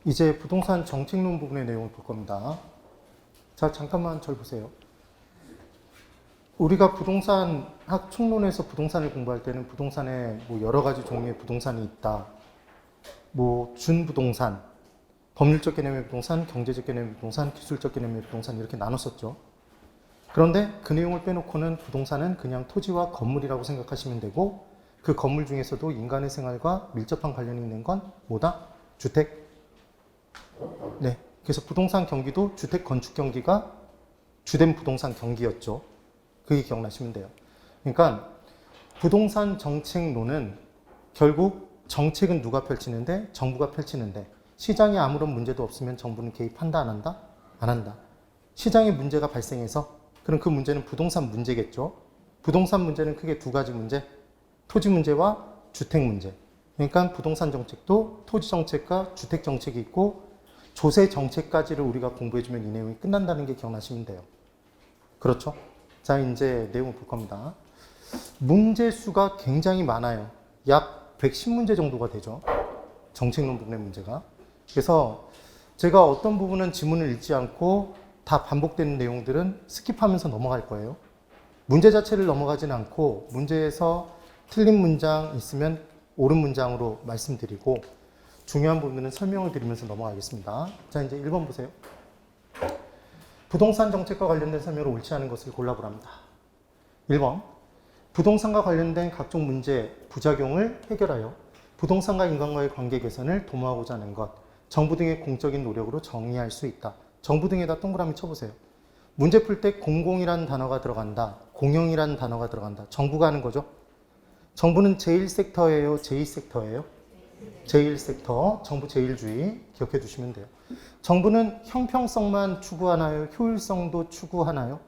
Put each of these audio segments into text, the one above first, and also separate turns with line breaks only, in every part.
이제 부동산 정책론 부분의 내용을 볼 겁니다. 자, 잠깐만 절 보세요. 우리가 부동산 학총론에서 부동산을 공부할 때는 부동산에 뭐 여러 가지 종류의 부동산이 있다. 뭐 준부동산, 법률적 개념의 부동산, 경제적 개념의 부동산, 기술적 개념의 부동산 이렇게 나눴었죠. 그런데 그 내용을 빼놓고는 부동산은 그냥 토지와 건물이라고 생각하시면 되고 그 건물 중에서도 인간의 생활과 밀접한 관련이 있는 건 뭐다? 주택. 네. 그래서 부동산 경기도 주택 건축 경기가 주된 부동산 경기였죠. 그게 기억나시면 돼요. 그러니까 부동산 정책론은 결국 정책은 누가 펼치는데? 정부가 펼치는데 시장에 아무런 문제도 없으면 정부는 개입한다 안 한다? 안 한다. 시장에 문제가 발생해서 그럼 그 문제는 부동산 문제겠죠. 부동산 문제는 크게 두 가지 문제. 토지 문제와 주택 문제. 그러니까 부동산 정책도 토지 정책과 주택 정책이 있고 조세 정책까지를 우리가 공부해주면 이 내용이 끝난다는 게 기억나시면 돼요. 그렇죠? 자, 이제 내용을 볼 겁니다. 문제 수가 굉장히 많아요. 약 110문제 정도가 되죠. 정책론 부분의 문제가. 그래서 제가 어떤 부분은 지문을 읽지 않고 다 반복되는 내용들은 스킵하면서 넘어갈 거예요. 문제 자체를 넘어가진 않고 문제에서 틀린 문장 있으면 옳은 문장으로 말씀드리고 중요한 부분은 설명을 드리면서 넘어가겠습니다. 자, 이제 1번 보세요. 부동산 정책과 관련된 설명을 옳지 않은 것을 골라보랍니다. 1번. 부동산과 관련된 각종 문제, 부작용을 해결하여 부동산과 인간과의 관계 개선을 도모하고자 하는 것, 정부 등의 공적인 노력으로 정의할 수 있다. 정부 등에다 동그라미 쳐보세요. 문제 풀 때 공공이라는 단어가 들어간다. 공영이라는 단어가 들어간다. 정부가 하는 거죠. 정부는 제1섹터예요? 제2섹터예요? 제1섹터, 정부 제1주의 기억해 두시면 돼요. 정부는 형평성만 추구하나요? 효율성도 추구하나요?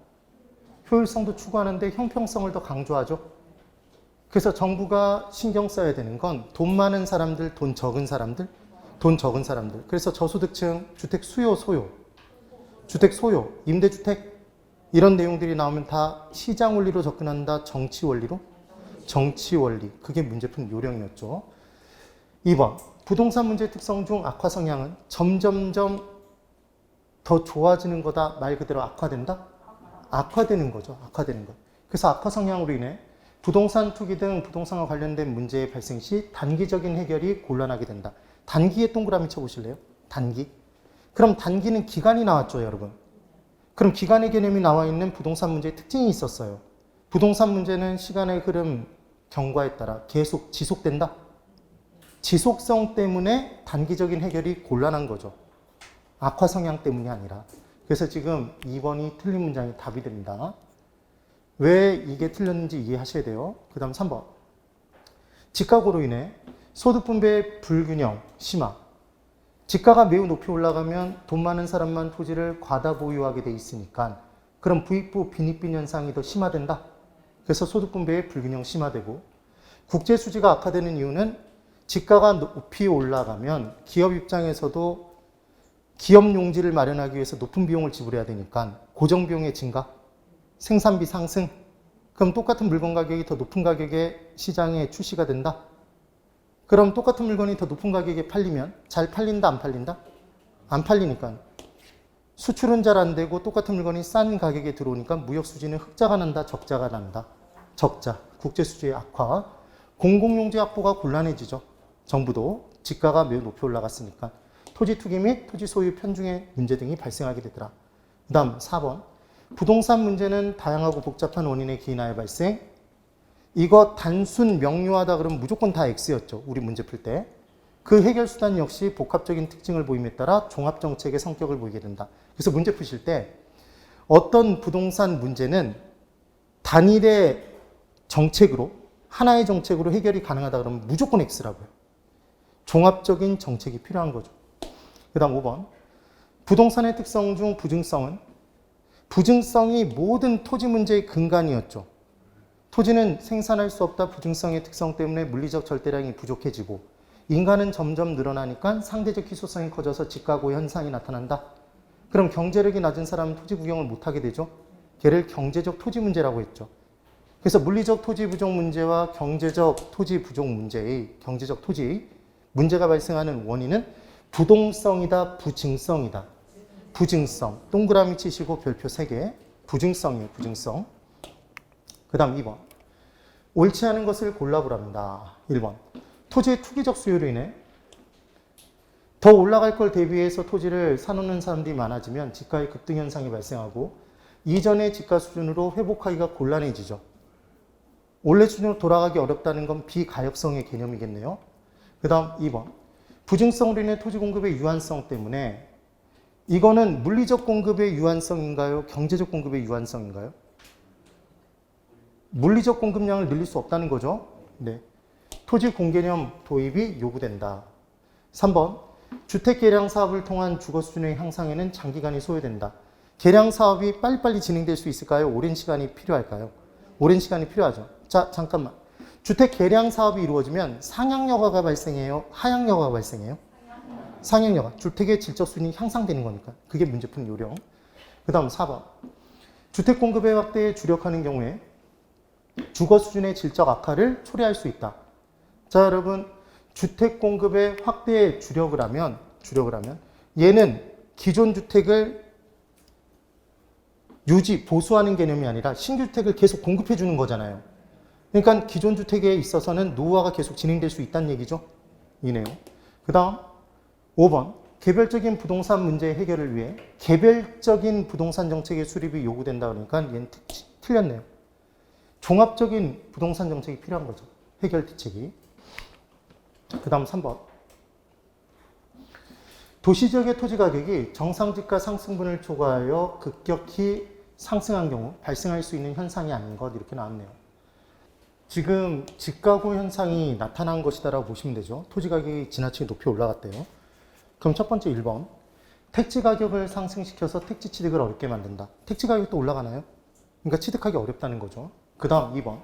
효율성도 추구하는데 형평성을 더 강조하죠. 그래서 정부가 신경 써야 되는 건 돈 많은 사람들, 돈 적은 사람들, 돈 적은 사람들. 그래서 저소득층, 주택 수요, 소요, 주택 소요, 임대주택 이런 내용들이 나오면 다 시장 원리로 접근한다, 정치 원리로? 정치 원리. 그게 문제풀 요령이었죠. 2번. 부동산 문제의 특성 중 악화 성향은 점점점 더 좋아지는 거다. 말 그대로 악화된다? 악화되는 거죠. 악화되는 것. 그래서 악화 성향으로 인해 부동산 투기 등 부동산과 관련된 문제의 발생 시 단기적인 해결이 곤란하게 된다. 단기에 동그라미 쳐보실래요? 단기. 그럼 단기는 기간이 나왔죠, 여러분. 그럼 기간의 개념이 나와 있는 부동산 문제의 특징이 있었어요. 부동산 문제는 시간의 흐름, 경과에 따라 계속 지속된다. 지속성 때문에 단기적인 해결이 곤란한 거죠. 악화 성향 때문이 아니라. 그래서 지금 2번이 틀린 문장이 답이 됩니다. 왜 이게 틀렸는지 이해하셔야 돼요. 그 다음 3번. 집값으로 인해 소득 분배의 불균형, 심화. 집가가 매우 높이 올라가면 돈 많은 사람만 토지를 과다 보유하게 돼 있으니까 그럼 부익부 빈익빈 현상이 더 심화된다. 그래서 소득 분배의 불균형 심화되고 국제 수지가 악화되는 이유는 집가가 높이 올라가면 기업 입장에서도 기업 용지를 마련하기 위해서 높은 비용을 지불해야 되니까 고정 비용의 증가, 생산비 상승. 그럼 똑같은 물건 가격이 더 높은 가격에 시장에 출시가 된다. 그럼 똑같은 물건이 더 높은 가격에 팔리면 잘 팔린다, 안 팔린다? 안 팔리니까. 수출은 잘 안 되고 똑같은 물건이 싼 가격에 들어오니까 무역 수지는 흑자가 난다, 적자가 난다. 적자, 국제 수지의 악화. 공공용지 확보가 곤란해지죠. 정부도 집가가 매우 높이 올라갔으니까. 토지 투기 및 토지 소유 편중의 문제 등이 발생하게 되더라. 그 다음 4번. 부동산 문제는 다양하고 복잡한 원인에 기인하여 발생. 이거 단순 명료하다 그러면 무조건 다 X였죠. 우리 문제 풀 때. 그 해결 수단 역시 복합적인 특징을 보임에 따라 종합정책의 성격을 보이게 된다. 그래서 문제 푸실 때 어떤 부동산 문제는 단일의 정책으로 하나의 정책으로 해결이 가능하다 그러면 무조건 X라고요. 종합적인 정책이 필요한 거죠. 그 다음 5번. 부동산의 특성 중 부증성은 부증성이 모든 토지 문제의 근간이었죠. 토지는 생산할 수 없다 부증성의 특성 때문에 물리적 절대량이 부족해지고 인간은 점점 늘어나니까 상대적 희소성이 커져서 집가고 현상이 나타난다. 그럼 경제력이 낮은 사람은 토지 구경을 못하게 되죠. 걔를 경제적 토지 문제라고 했죠. 그래서 물리적 토지 부족 문제와 경제적 토지 부족 문제의 경제적 토지 문제가 발생하는 원인은 부동성이다, 부증성이다. 부증성. 동그라미 치시고 별표 3개. 부증성이에요, 부증성. 그 다음 2번. 옳지 않은 것을 골라보랍니다. 1번. 토지의 투기적 수요로 인해 더 올라갈 걸 대비해서 토지를 사놓는 사람들이 많아지면 지가의 급등 현상이 발생하고 이전의 지가 수준으로 회복하기가 곤란해지죠. 원래 수준으로 돌아가기 어렵다는 건 비가역성의 개념이겠네요. 그 다음 2번. 부증성으로 인해 토지 공급의 유한성 때문에 이거는 물리적 공급의 유한성인가요? 경제적 공급의 유한성인가요? 물리적 공급량을 늘릴 수 없다는 거죠. 네. 토지 공개념 도입이 요구된다. 3번. 주택 개량 사업을 통한 주거 수준의 향상에는 장기간이 소요된다. 개량 사업이 빨리빨리 진행될 수 있을까요? 오랜 시간이 필요할까요? 오랜 시간이 필요하죠. 자, 잠깐만. 주택 개량 사업이 이루어지면 상향여가가 발생해요? 하향여가가 발생해요? 상향여가. 주택의 질적 수준이 향상되는 거니까. 그게 문제푸는 요령. 그 다음 4번. 주택 공급의 확대에 주력하는 경우에 주거 수준의 질적 악화를 초래할 수 있다. 자, 여러분. 주택 공급의 확대에 주력을 하면 얘는 기존 주택을 유지, 보수하는 개념이 아니라 신규 주택을 계속 공급해 주는 거잖아요. 그러니까 기존 주택에 있어서는 노후화가 계속 진행될 수 있다는 얘기죠. 이네요. 그 다음 5번. 개별적인 부동산 문제 해결을 위해 개별적인 부동산 정책의 수립이 요구된다 그러니까 얘는 틀렸네요. 종합적인 부동산 정책이 필요한 거죠. 해결 대책이. 그 다음 3번. 도시지역의 토지 가격이 정상지가 상승분을 초과하여 급격히 상승한 경우 발생할 수 있는 현상이 아닌 것 이렇게 나왔네요. 지금 집가구 현상이 나타난 것이다라고 보시면 되죠. 토지 가격이 지나치게 높이 올라갔대요. 그럼 첫 번째 1번. 택지 가격을 상승시켜서 택지 취득을 어렵게 만든다. 택지 가격도 올라가나요? 그러니까 취득하기 어렵다는 거죠. 그 다음 2번.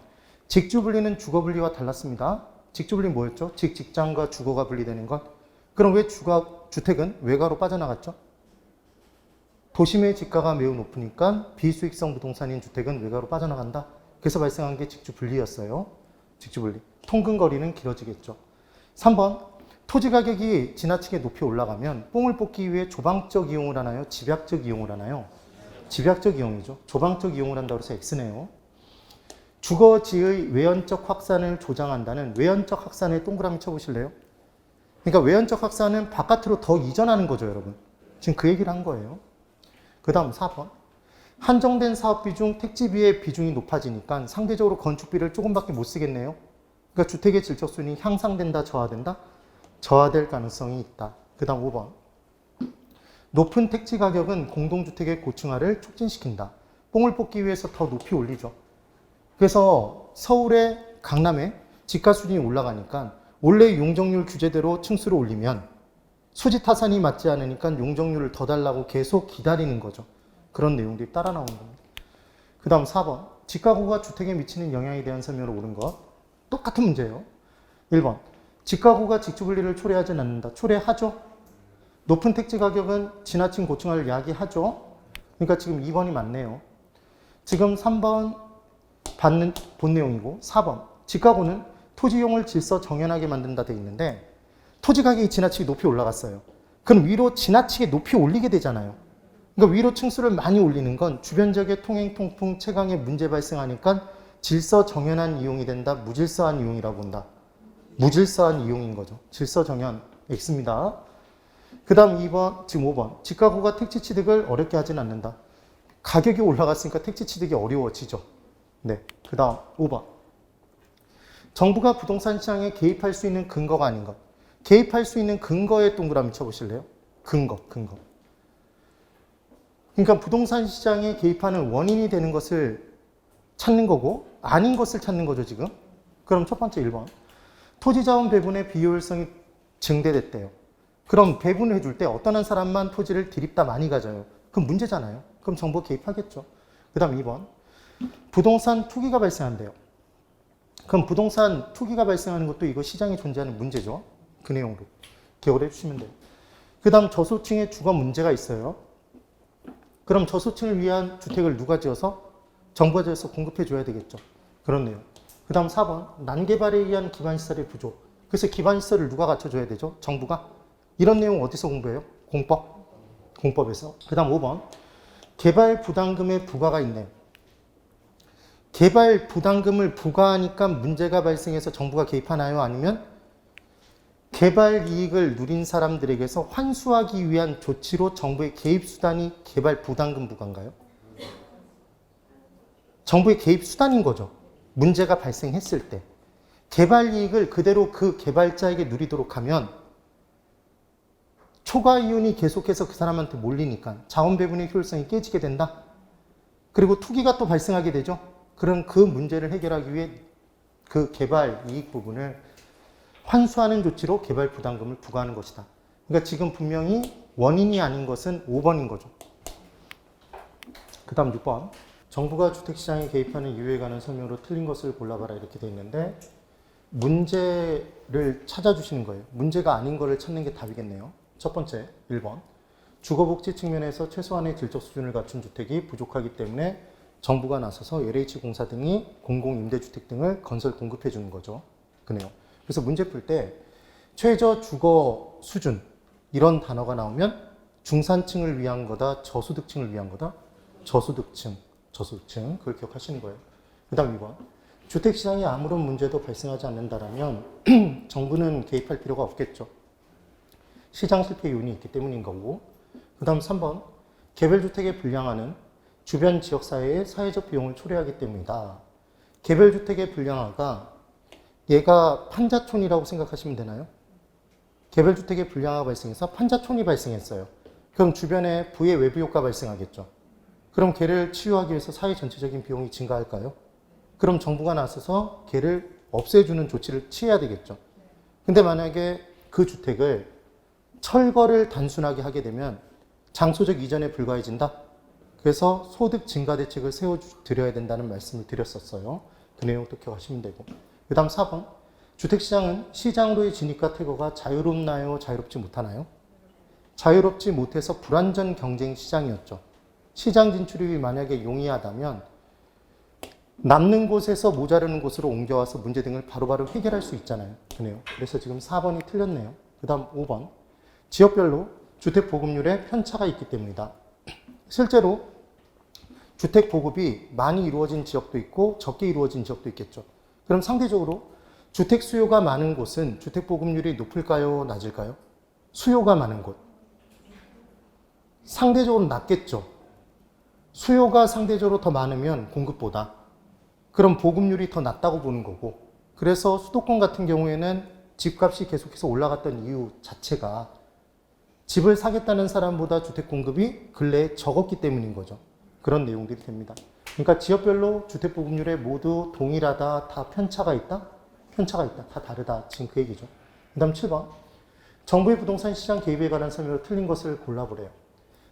직주 분리는 주거 분리와 달랐습니다. 직주 분리 뭐였죠? 직장과 주거가 분리되는 것. 그럼 왜 주택은 외가로 빠져나갔죠? 도심의 지가가 매우 높으니까 비수익성 부동산인 주택은 외가로 빠져나간다. 그래서 발생한 게 직주 분리였어요. 직주 분리. 통근 거리는 길어지겠죠. 3번. 토지 가격이 지나치게 높이 올라가면 뽕을 뽑기 위해 조방적 이용을 하나요? 집약적 이용을 하나요? 집약적 이용이죠. 조방적 이용을 한다고 해서 X네요. 주거지의 외연적 확산을 조장한다는 외연적 확산에 동그라미 쳐보실래요? 그러니까 외연적 확산은 바깥으로 더 이전하는 거죠, 여러분. 지금 그 얘기를 한 거예요. 그 다음 4번. 한정된 사업비 중 택지비의 비중이 높아지니까 상대적으로 건축비를 조금밖에 못 쓰겠네요. 그러니까 주택의 질적 수준이 향상된다, 저하된다? 저하될 가능성이 있다. 그 다음 5번. 높은 택지 가격은 공동주택의 고층화를 촉진시킨다. 뽕을 뽑기 위해서 더 높이 올리죠. 그래서 서울에 강남에 지가 수준이 올라가니까 원래 용적률 규제대로 층수를 올리면 수지 타산이 맞지 않으니까 용적률을 더 달라고 계속 기다리는 거죠. 그런 내용들이 따라 나오는 겁니다. 그 다음 4번. 지가구가 주택에 미치는 영향에 대한 설명으로 옳은 것. 똑같은 문제예요. 1번. 지가구가 직주분리를 초래하진 않는다. 초래하죠. 높은 택지 가격은 지나친 고층화를 야기하죠. 그러니까 지금 2번이 맞네요. 지금 3번 받는 본 내용이고 4번 지가구는 토지용을 질서 정연하게 만든다 돼 있는데 토지 가격이 지나치게 높이 올라갔어요. 그럼 위로 지나치게 높이 올리게 되잖아요. 그러니까 위로 층수를 많이 올리는 건 주변 지역의 통행, 통풍, 채광에 문제 발생하니까 질서 정연한 이용이 된다. 무질서한 이용이라고 본다. 무질서한 이용인 거죠. 질서 정연 X입니다. 그 다음 2번, 지금 5번. 지가구가 택지 취득을 어렵게 하진 않는다. 가격이 올라갔으니까 택지 취득이 어려워지죠. 네. 그 다음 5번. 정부가 부동산 시장에 개입할 수 있는 근거가 아닌 것. 개입할 수 있는 근거에 동그라미 쳐보실래요? 근거. 그러니까 부동산 시장에 개입하는 원인이 되는 것을 찾는 거고 아닌 것을 찾는 거죠, 지금. 그럼 첫 번째 1번. 토지자원 배분의 비효율성이 증대됐대요. 그럼 배분을 해줄 때 어떤 한 사람만 토지를 들입다 많이 가져요. 그럼 문제잖아요. 그럼 정부가 개입하겠죠. 그 다음 2번. 부동산 투기가 발생한대요. 그럼 부동산 투기가 발생하는 것도 이거 시장에 존재하는 문제죠. 그 내용으로 기억을 해주시면 돼요. 그 다음 저소층에 주거 문제가 있어요. 그럼 저소층을 위한 주택을 누가 지어서? 정부가 지어서 공급해 줘야 되겠죠. 그렇네요. 그 다음 4번. 난개발에 의한 기반시설의 부족. 그래서 기반시설을 누가 갖춰줘야 되죠? 정부가? 이런 내용 어디서 공부해요? 공법에서. 그 다음 5번. 개발 부담금의 부과가 있네. 개발 부담금을 부과하니까 문제가 발생해서 정부가 개입하나요? 아니면 개발 이익을 누린 사람들에게서 환수하기 위한 조치로 정부의 개입 수단이 개발 부담금 부과인가요? 정부의 개입 수단인 거죠. 문제가 발생했을 때. 개발 이익을 그대로 그 개발자에게 누리도록 하면 초과 이윤이 계속해서 그 사람한테 몰리니까 자원 배분의 효율성이 깨지게 된다. 그리고 투기가 또 발생하게 되죠. 그럼 그 문제를 해결하기 위해 그 개발 이익 부분을 환수하는 조치로 개발 부담금을 부과하는 것이다. 그러니까 지금 분명히 원인이 아닌 것은 5번인 거죠. 그 다음 6번. 정부가 주택시장에 개입하는 이유에 관한 설명으로 틀린 것을 골라봐라 이렇게 돼 있는데 문제를 찾아주시는 거예요. 문제가 아닌 거를 찾는 게 답이겠네요. 첫 번째, 1번. 주거복지 측면에서 최소한의 질적 수준을 갖춘 주택이 부족하기 때문에 정부가 나서서 LH공사 등이 공공임대주택 등을 건설 공급해 주는 거죠. 그네요. 그래서 문제 풀 때 최저 주거 수준 이런 단어가 나오면 중산층을 위한 거다, 저소득층을 위한 거다? 저소득층 그걸 기억하시는 거예요. 그 다음 2번. 주택시장에 아무런 문제도 발생하지 않는다라면 정부는 개입할 필요가 없겠죠. 시장 실패 요인이 있기 때문인 거고. 그 다음 3번. 개별주택에 분양하는 주변 지역사회의 사회적 비용을 초래하기 때문이다. 개별주택의 분양화가 얘가 판자촌이라고 생각하시면 되나요? 개별주택의 분양화가 발생해서 판자촌이 발생했어요. 그럼 주변에 부의 외부 효과 발생하겠죠. 그럼 걔를 치유하기 위해서 사회 전체적인 비용이 증가할까요? 그럼 정부가 나서서 걔를 없애주는 조치를 취해야 되겠죠. 근데 만약에 그 주택을 철거를 단순하게 하게 되면 장소적 이전에 불과해진다. 그래서 소득 증가 대책을 세워드려야 된다는 말씀을 드렸었어요. 그 내용도 기억하시면 되고. 그 다음 4번. 주택시장은 시장으로의 진입과 퇴거가 자유롭나요? 자유롭지 못하나요? 자유롭지 못해서 불완전 경쟁 시장이었죠. 시장 진출이 만약에 용이하다면 남는 곳에서 모자르는 곳으로 옮겨와서 문제 등을 바로바로 해결할 수 있잖아요. 그네요. 그래서 지금 4번이 틀렸네요. 그 다음 5번. 지역별로 주택 보급률에 편차가 있기 때문이다. 실제로 주택 보급이 많이 이루어진 지역도 있고 적게 이루어진 지역도 있겠죠. 그럼 상대적으로 주택 수요가 많은 곳은 주택 보급률이 높을까요? 낮을까요? 수요가 많은 곳. 상대적으로 낮겠죠. 수요가 상대적으로 더 많으면 공급보다. 그럼 보급률이 더 낮다고 보는 거고. 그래서 수도권 같은 경우에는 집값이 계속해서 올라갔던 이유 자체가 집을 사겠다는 사람보다 주택 공급이 근래에 적었기 때문인 거죠. 그런 내용들이 됩니다. 그러니까 지역별로 주택 보급률에 모두 동일하다, 다 편차가 있다? 편차가 있다, 다 다르다. 지금 그 얘기죠. 그 다음 7번. 정부의 부동산 시장 개입에 관한 설명으로 틀린 것을 골라보래요.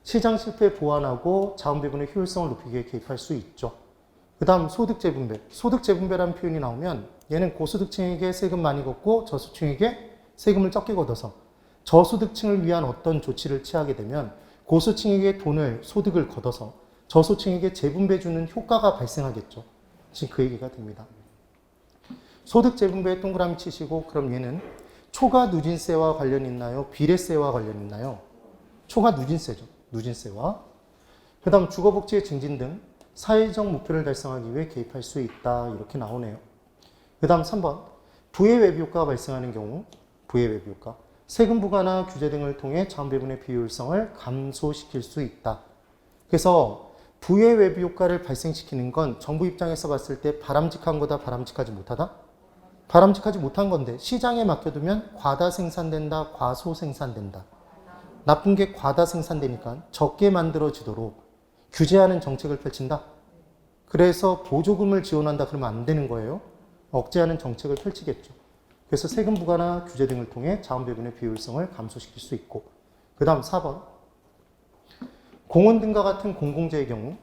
시장 실패 보완하고 자원 배분의 효율성을 높이기 위해 개입할 수 있죠. 그 다음 소득 재분배. 소득 재분배라는 표현이 나오면 얘는 고소득층에게 세금 많이 걷고 저소득층에게 세금을 적게 걷어서 저소득층을 위한 어떤 조치를 취하게 되면 고소득층에게 소득을 걷어서 저소득층에게 재분배 주는 효과가 발생하겠죠. 지금 그 얘기가 됩니다. 소득 재분배에 동그라미 치시고 그럼 얘는 초과 누진세와 관련 있나요? 비례세와 관련 있나요? 초과 누진세죠. 누진세와. 그 다음 주거복지의 증진 등 사회적 목표를 달성하기 위해 개입할 수 있다. 이렇게 나오네요. 그 다음 3번. 부의 외부 효과가 발생하는 경우 부의 외부 효과. 세금 부과나 규제 등을 통해 자원 배분의 비효율성을 감소시킬 수 있다. 그래서 부의 외부 효과를 발생시키는 건 정부 입장에서 봤을 때 바람직한 거다, 바람직하지 못하다? 바람직하지 못한 건데 시장에 맡겨두면 과다 생산된다, 과소 생산된다. 나쁜 게 과다 생산되니까 적게 만들어지도록 규제하는 정책을 펼친다. 그래서 보조금을 지원한다 그러면 안 되는 거예요. 억제하는 정책을 펼치겠죠. 그래서 세금 부과나 규제 등을 통해 자원 배분의 비효율성을 감소시킬 수 있고. 그 다음 4번. 공원 등과 같은 공공재의 경우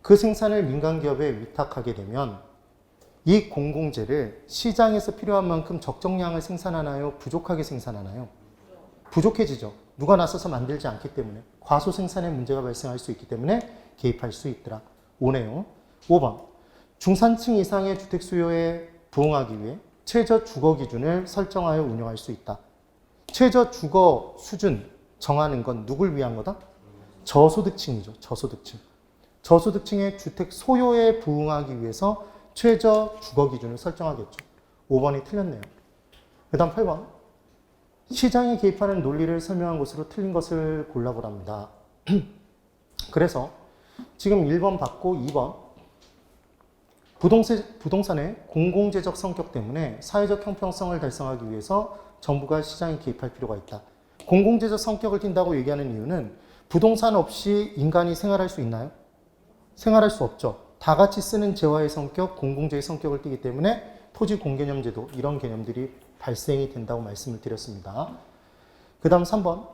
그 생산을 민간기업에 위탁하게 되면 이 공공재를 시장에서 필요한 만큼 적정량을 생산하나요? 부족하게 생산하나요? 부족해지죠. 누가 나서서 만들지 않기 때문에 과소 생산에 문제가 발생할 수 있기 때문에 개입할 수 있더라. 5네요. 5번. 중산층 이상의 주택 수요에 부응하기 위해 최저 주거 기준을 설정하여 운영할 수 있다. 최저 주거 수준 정하는 건 누굴 위한 거다? 저소득층이죠. 저소득층. 저소득층의 주택 소요에 부응하기 위해서 최저 주거 기준을 설정하겠죠. 5번이 틀렸네요. 그 다음 8번. 시장에 개입하는 논리를 설명한 것으로 틀린 것을 골라보랍니다. 그래서 지금 1번 받고 2번. 부동산의 공공재적 성격 때문에 사회적 형평성을 달성하기 위해서 정부가 시장에 개입할 필요가 있다. 공공재적 성격을 띈다고 얘기하는 이유는 부동산 없이 인간이 생활할 수 있나요? 생활할 수 없죠. 다 같이 쓰는 재화의 성격, 공공재의 성격을 띠기 때문에 토지 공개념제도 이런 개념들이 발생이 된다고 말씀을 드렸습니다. 그 다음 3번.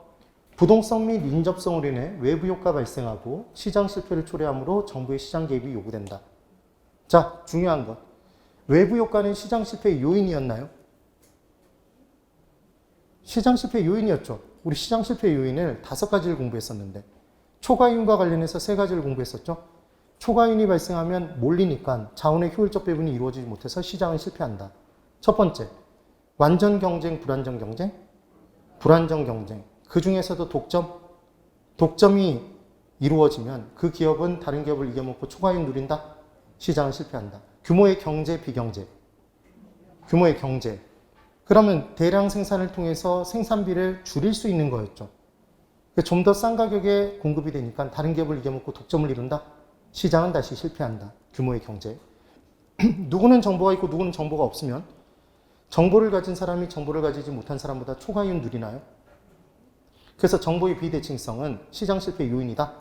부동성 및 인접성으로 인해 외부 효과 발생하고 시장 실패를 초래하므로 정부의 시장 개입이 요구된다. 자, 중요한 것. 외부 효과는 시장 실패의 요인이었나요? 시장 실패의 요인이었죠. 우리 시장 실패의 요인을 5가지를 공부했었는데 초과이윤과 관련해서 3가지를 공부했었죠. 초과이윤이 발생하면 몰리니까 자원의 효율적 배분이 이루어지지 못해서 시장은 실패한다. 첫 번째, 완전 경쟁, 불완전 경쟁? 불완전 경쟁. 그 중에서도 독점이 이루어지면 그 기업은 다른 기업을 이겨먹고 초과이윤 누린다? 시장은 실패한다. 규모의 경제, 비경제. 규모의 경제. 그러면 대량 생산을 통해서 생산비를 줄일 수 있는 거였죠. 좀 더 싼 가격에 공급이 되니까 다른 기업을 이겨먹고 독점을 이룬다? 시장은 다시 실패한다. 규모의 경제. 누구는 정보가 있고 누구는 정보가 없으면 정보를 가진 사람이 정보를 가지지 못한 사람보다 초과이윤 누리나요? 그래서 정보의 비대칭성은 시장 실패의 요인이다.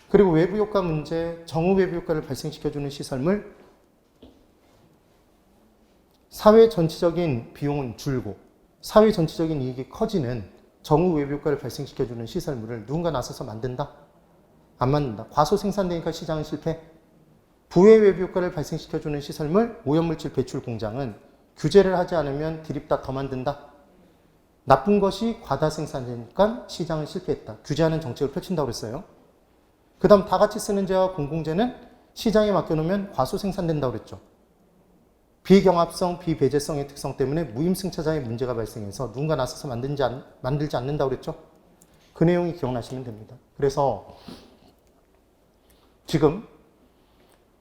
그리고 외부 효과 문제, 정후 외부 효과를 발생시켜주는 시설물, 사회 전체적인 비용은 줄고 사회 전체적인 이익이 커지는 정후 외부 효과를 발생시켜주는 시설물을 누군가 나서서 만든다? 안 만든다. 과소 생산되니까 시장은 실패. 부의 외부 효과를 발생시켜주는 시설물, 오염물질 배출 공장은 규제를 하지 않으면 드립다 더 만든다. 나쁜 것이 과다 생산되니까 시장은 실패했다. 규제하는 정책을 펼친다고 그랬어요. 그 다음 다 같이 쓰는 재와 공공재는 시장에 맡겨놓으면 과소 생산된다고 그랬죠. 비경합성, 비배제성의 특성 때문에 무임승차자의 문제가 발생해서 누군가 나서서 만들지 않는다고 그랬죠. 그 내용이 기억나시면 됩니다. 그래서 지금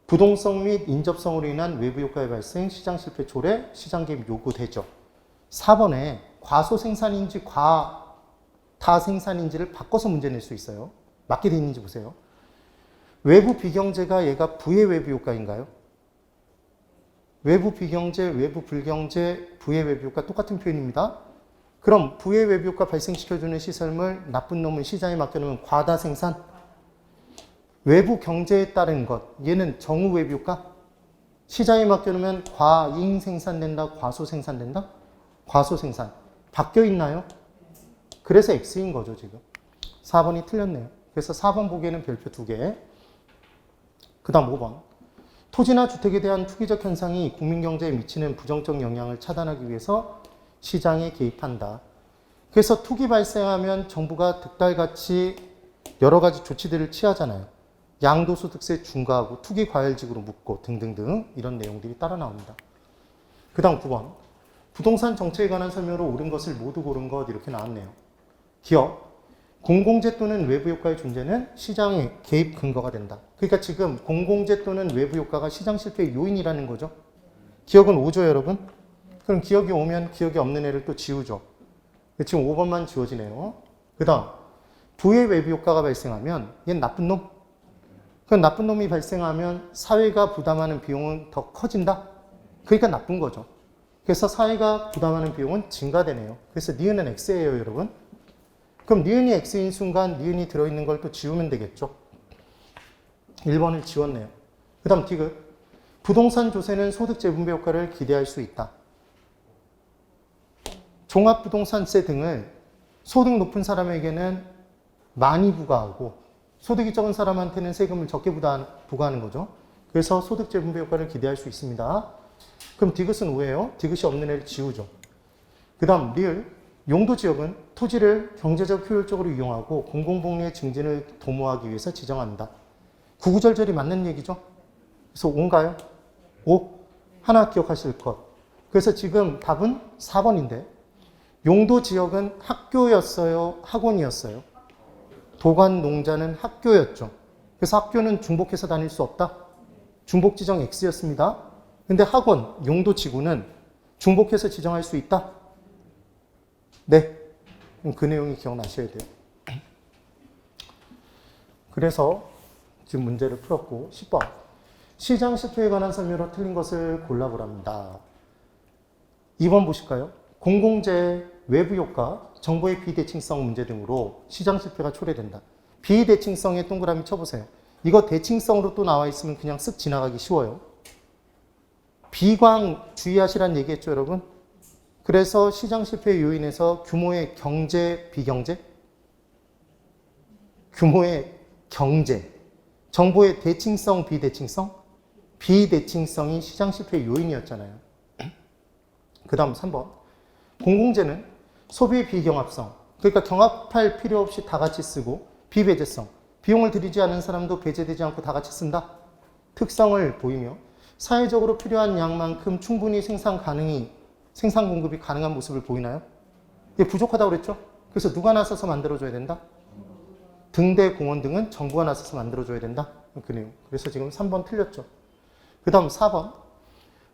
부동성 및 인접성으로 인한 외부 효과의 발생, 시장 실패 초래, 시장 개입 요구되죠. 4번에 과소 생산인지 과다 생산인지를 바꿔서 문제 낼 수 있어요. 맞게 돼 있는지 보세요. 외부 비경제가 얘가 부의 외부 효과인가요? 외부 비경제, 외부 불경제, 부의 외부 효과 똑같은 표현입니다. 그럼 부의 외부 효과 발생시켜주는 시설물, 나쁜 놈은 시장에 맡겨놓으면 과다 생산, 외부 경제에 따른 것, 얘는 정후 외부 효과, 시장에 맡겨놓으면 과잉 생산된다, 과소 생산된다? 과소 생산. 바뀌어 있나요? 그래서 X인 거죠, 지금. 4번이 틀렸네요. 그래서 4번 보기에는 별표 2개. 그 다음 5번. 토지나 주택에 대한 투기적 현상이 국민경제에 미치는 부정적 영향을 차단하기 위해서 시장에 개입한다. 그래서 투기 발생하면 정부가 득달같이 여러 가지 조치들을 취하잖아요. 양도소득세 중과하고 투기 과열직으로 묶고 등등등 이런 내용들이 따라 나옵니다. 그 다음 9번. 부동산 정책에 관한 설명으로 옳은 것을 모두 고른 것 이렇게 나왔네요. 기업. 공공재 또는 외부 효과의 존재는 시장의 개입 근거가 된다. 그러니까 지금 공공재 또는 외부 효과가 시장 실패의 요인이라는 거죠. 기억은 오죠, 여러분? 그럼 기억이 오면 기억이 없는 애를 또 지우죠. 지금 5번만 지워지네요. 그 다음, 부의 외부 효과가 발생하면 얘는 나쁜 놈. 그럼 나쁜 놈이 발생하면 사회가 부담하는 비용은 더 커진다? 그러니까 나쁜 거죠. 그래서 사회가 부담하는 비용은 증가되네요. 그래서 니은은 X예요, 여러분. 그럼 니은이 X인 순간 니은이 들어있는 걸 또 지우면 되겠죠. 1번을 지웠네요. 그 다음 디귿. 부동산 조세는 소득 재분배 효과를 기대할 수 있다. 종합부동산세 등을 소득 높은 사람에게는 많이 부과하고 소득이 적은 사람한테는 세금을 적게 부과하는 거죠. 그래서 소득 재분배 효과를 기대할 수 있습니다. 그럼 디귿은 오예요. 디귿이 없는 애를 지우죠. 그 다음 리을. 용도지역은 토지를 경제적 효율적으로 이용하고 공공복리의 증진을 도모하기 위해서 지정한다. 구구절절이 맞는 얘기죠. 그래서 5인가요? 5. 하나 기억하실 것. 그래서 지금 답은 4번인데 용도 지역은 학교였어요? 학원이었어요? 도관 농자는 학교였죠. 그래서 학교는 중복해서 다닐 수 없다? 중복 지정 X였습니다. 근데 학원, 용도 지구는 중복해서 지정할 수 있다? 네. 그 내용이 기억나셔야 돼요. 그래서 지금 문제를 풀었고 10번. 시장 실패에 관한 설명으로 틀린 것을 골라보랍니다. 2번 보실까요? 공공재, 외부 효과, 정보의 비대칭성 문제 등으로 시장 실패가 초래된다. 비대칭성에 동그라미 쳐보세요. 이거 대칭성으로 또 나와 있으면 그냥 쓱 지나가기 쉬워요. 비광 주의하시란 얘기했죠, 여러분? 그래서 시장 실패의 요인에서 규모의 경제, 비경제? 규모의 경제. 정보의 대칭성, 비대칭성? 비대칭성이 시장 실패의 요인이었잖아요. 그 다음 3번. 공공재는 소비 비경합성. 그러니까 경합할 필요 없이 다 같이 쓰고 비배제성. 비용을 들이지 않은 사람도 배제되지 않고 다 같이 쓴다. 특성을 보이며 사회적으로 필요한 양만큼 충분히 생산 공급이 가능한 모습을 보이나요? 이게 부족하다고 그랬죠? 그래서 누가 나서서 만들어줘야 된다? 등대 공원 등은 정부가 나서서 만들어줘야 된다. 그 내용. 그래서 지금 3번 틀렸죠. 그 다음 4번.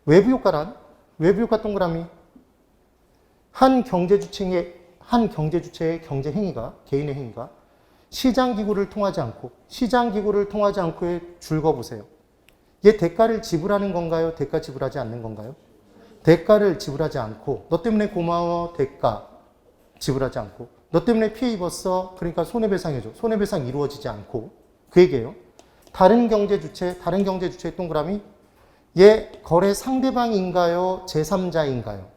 외부 효과란 외부 효과 동그라미. 한 경제 주체의 경제 행위가, 개인의 행위가 시장 기구를 통하지 않고의 줄거 보세요. 얘 대가를 지불하는 건가요? 대가 지불하지 않는 건가요? 대가를 지불하지 않고, 너 때문에 고마워, 대가 지불하지 않고, 너 때문에 피해 입었어, 그러니까 손해배상해줘. 손해배상 이루어지지 않고, 그 얘기예요. 다른 경제 주체의 동그라미. 얘 거래 상대방인가요? 제3자인가요?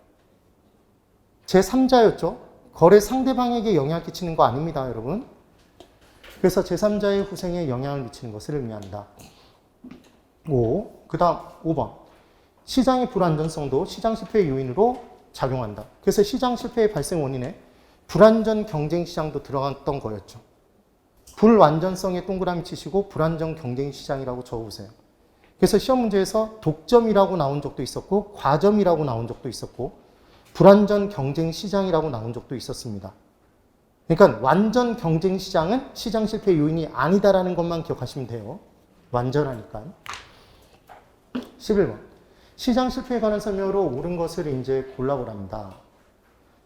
제3자였죠. 거래 상대방에게 영향을 끼치는 거 아닙니다, 여러분. 그래서 제3자의 후생에 영향을 미치는 것을 의미한다. 그 다음 5번. 시장의 불안전성도 시장 실패의 요인으로 작용한다. 그래서 시장 실패의 발생 원인에 불안전 경쟁 시장도 들어갔던 거였죠. 불완전성에 동그라미 치시고 불안전 경쟁 시장이라고 적어보세요. 그래서 시험 문제에서 독점이라고 나온 적도 있었고 과점이라고 나온 적도 있었고 불완전 경쟁 시장이라고 나온 적도 있었습니다. 그러니까 완전 경쟁 시장은 시장 실패 요인이 아니다라는 것만 기억하시면 돼요. 완전하니까. 11번. 시장 실패에 관한 설명으로 옳은 것을 이제 골라보랍니다.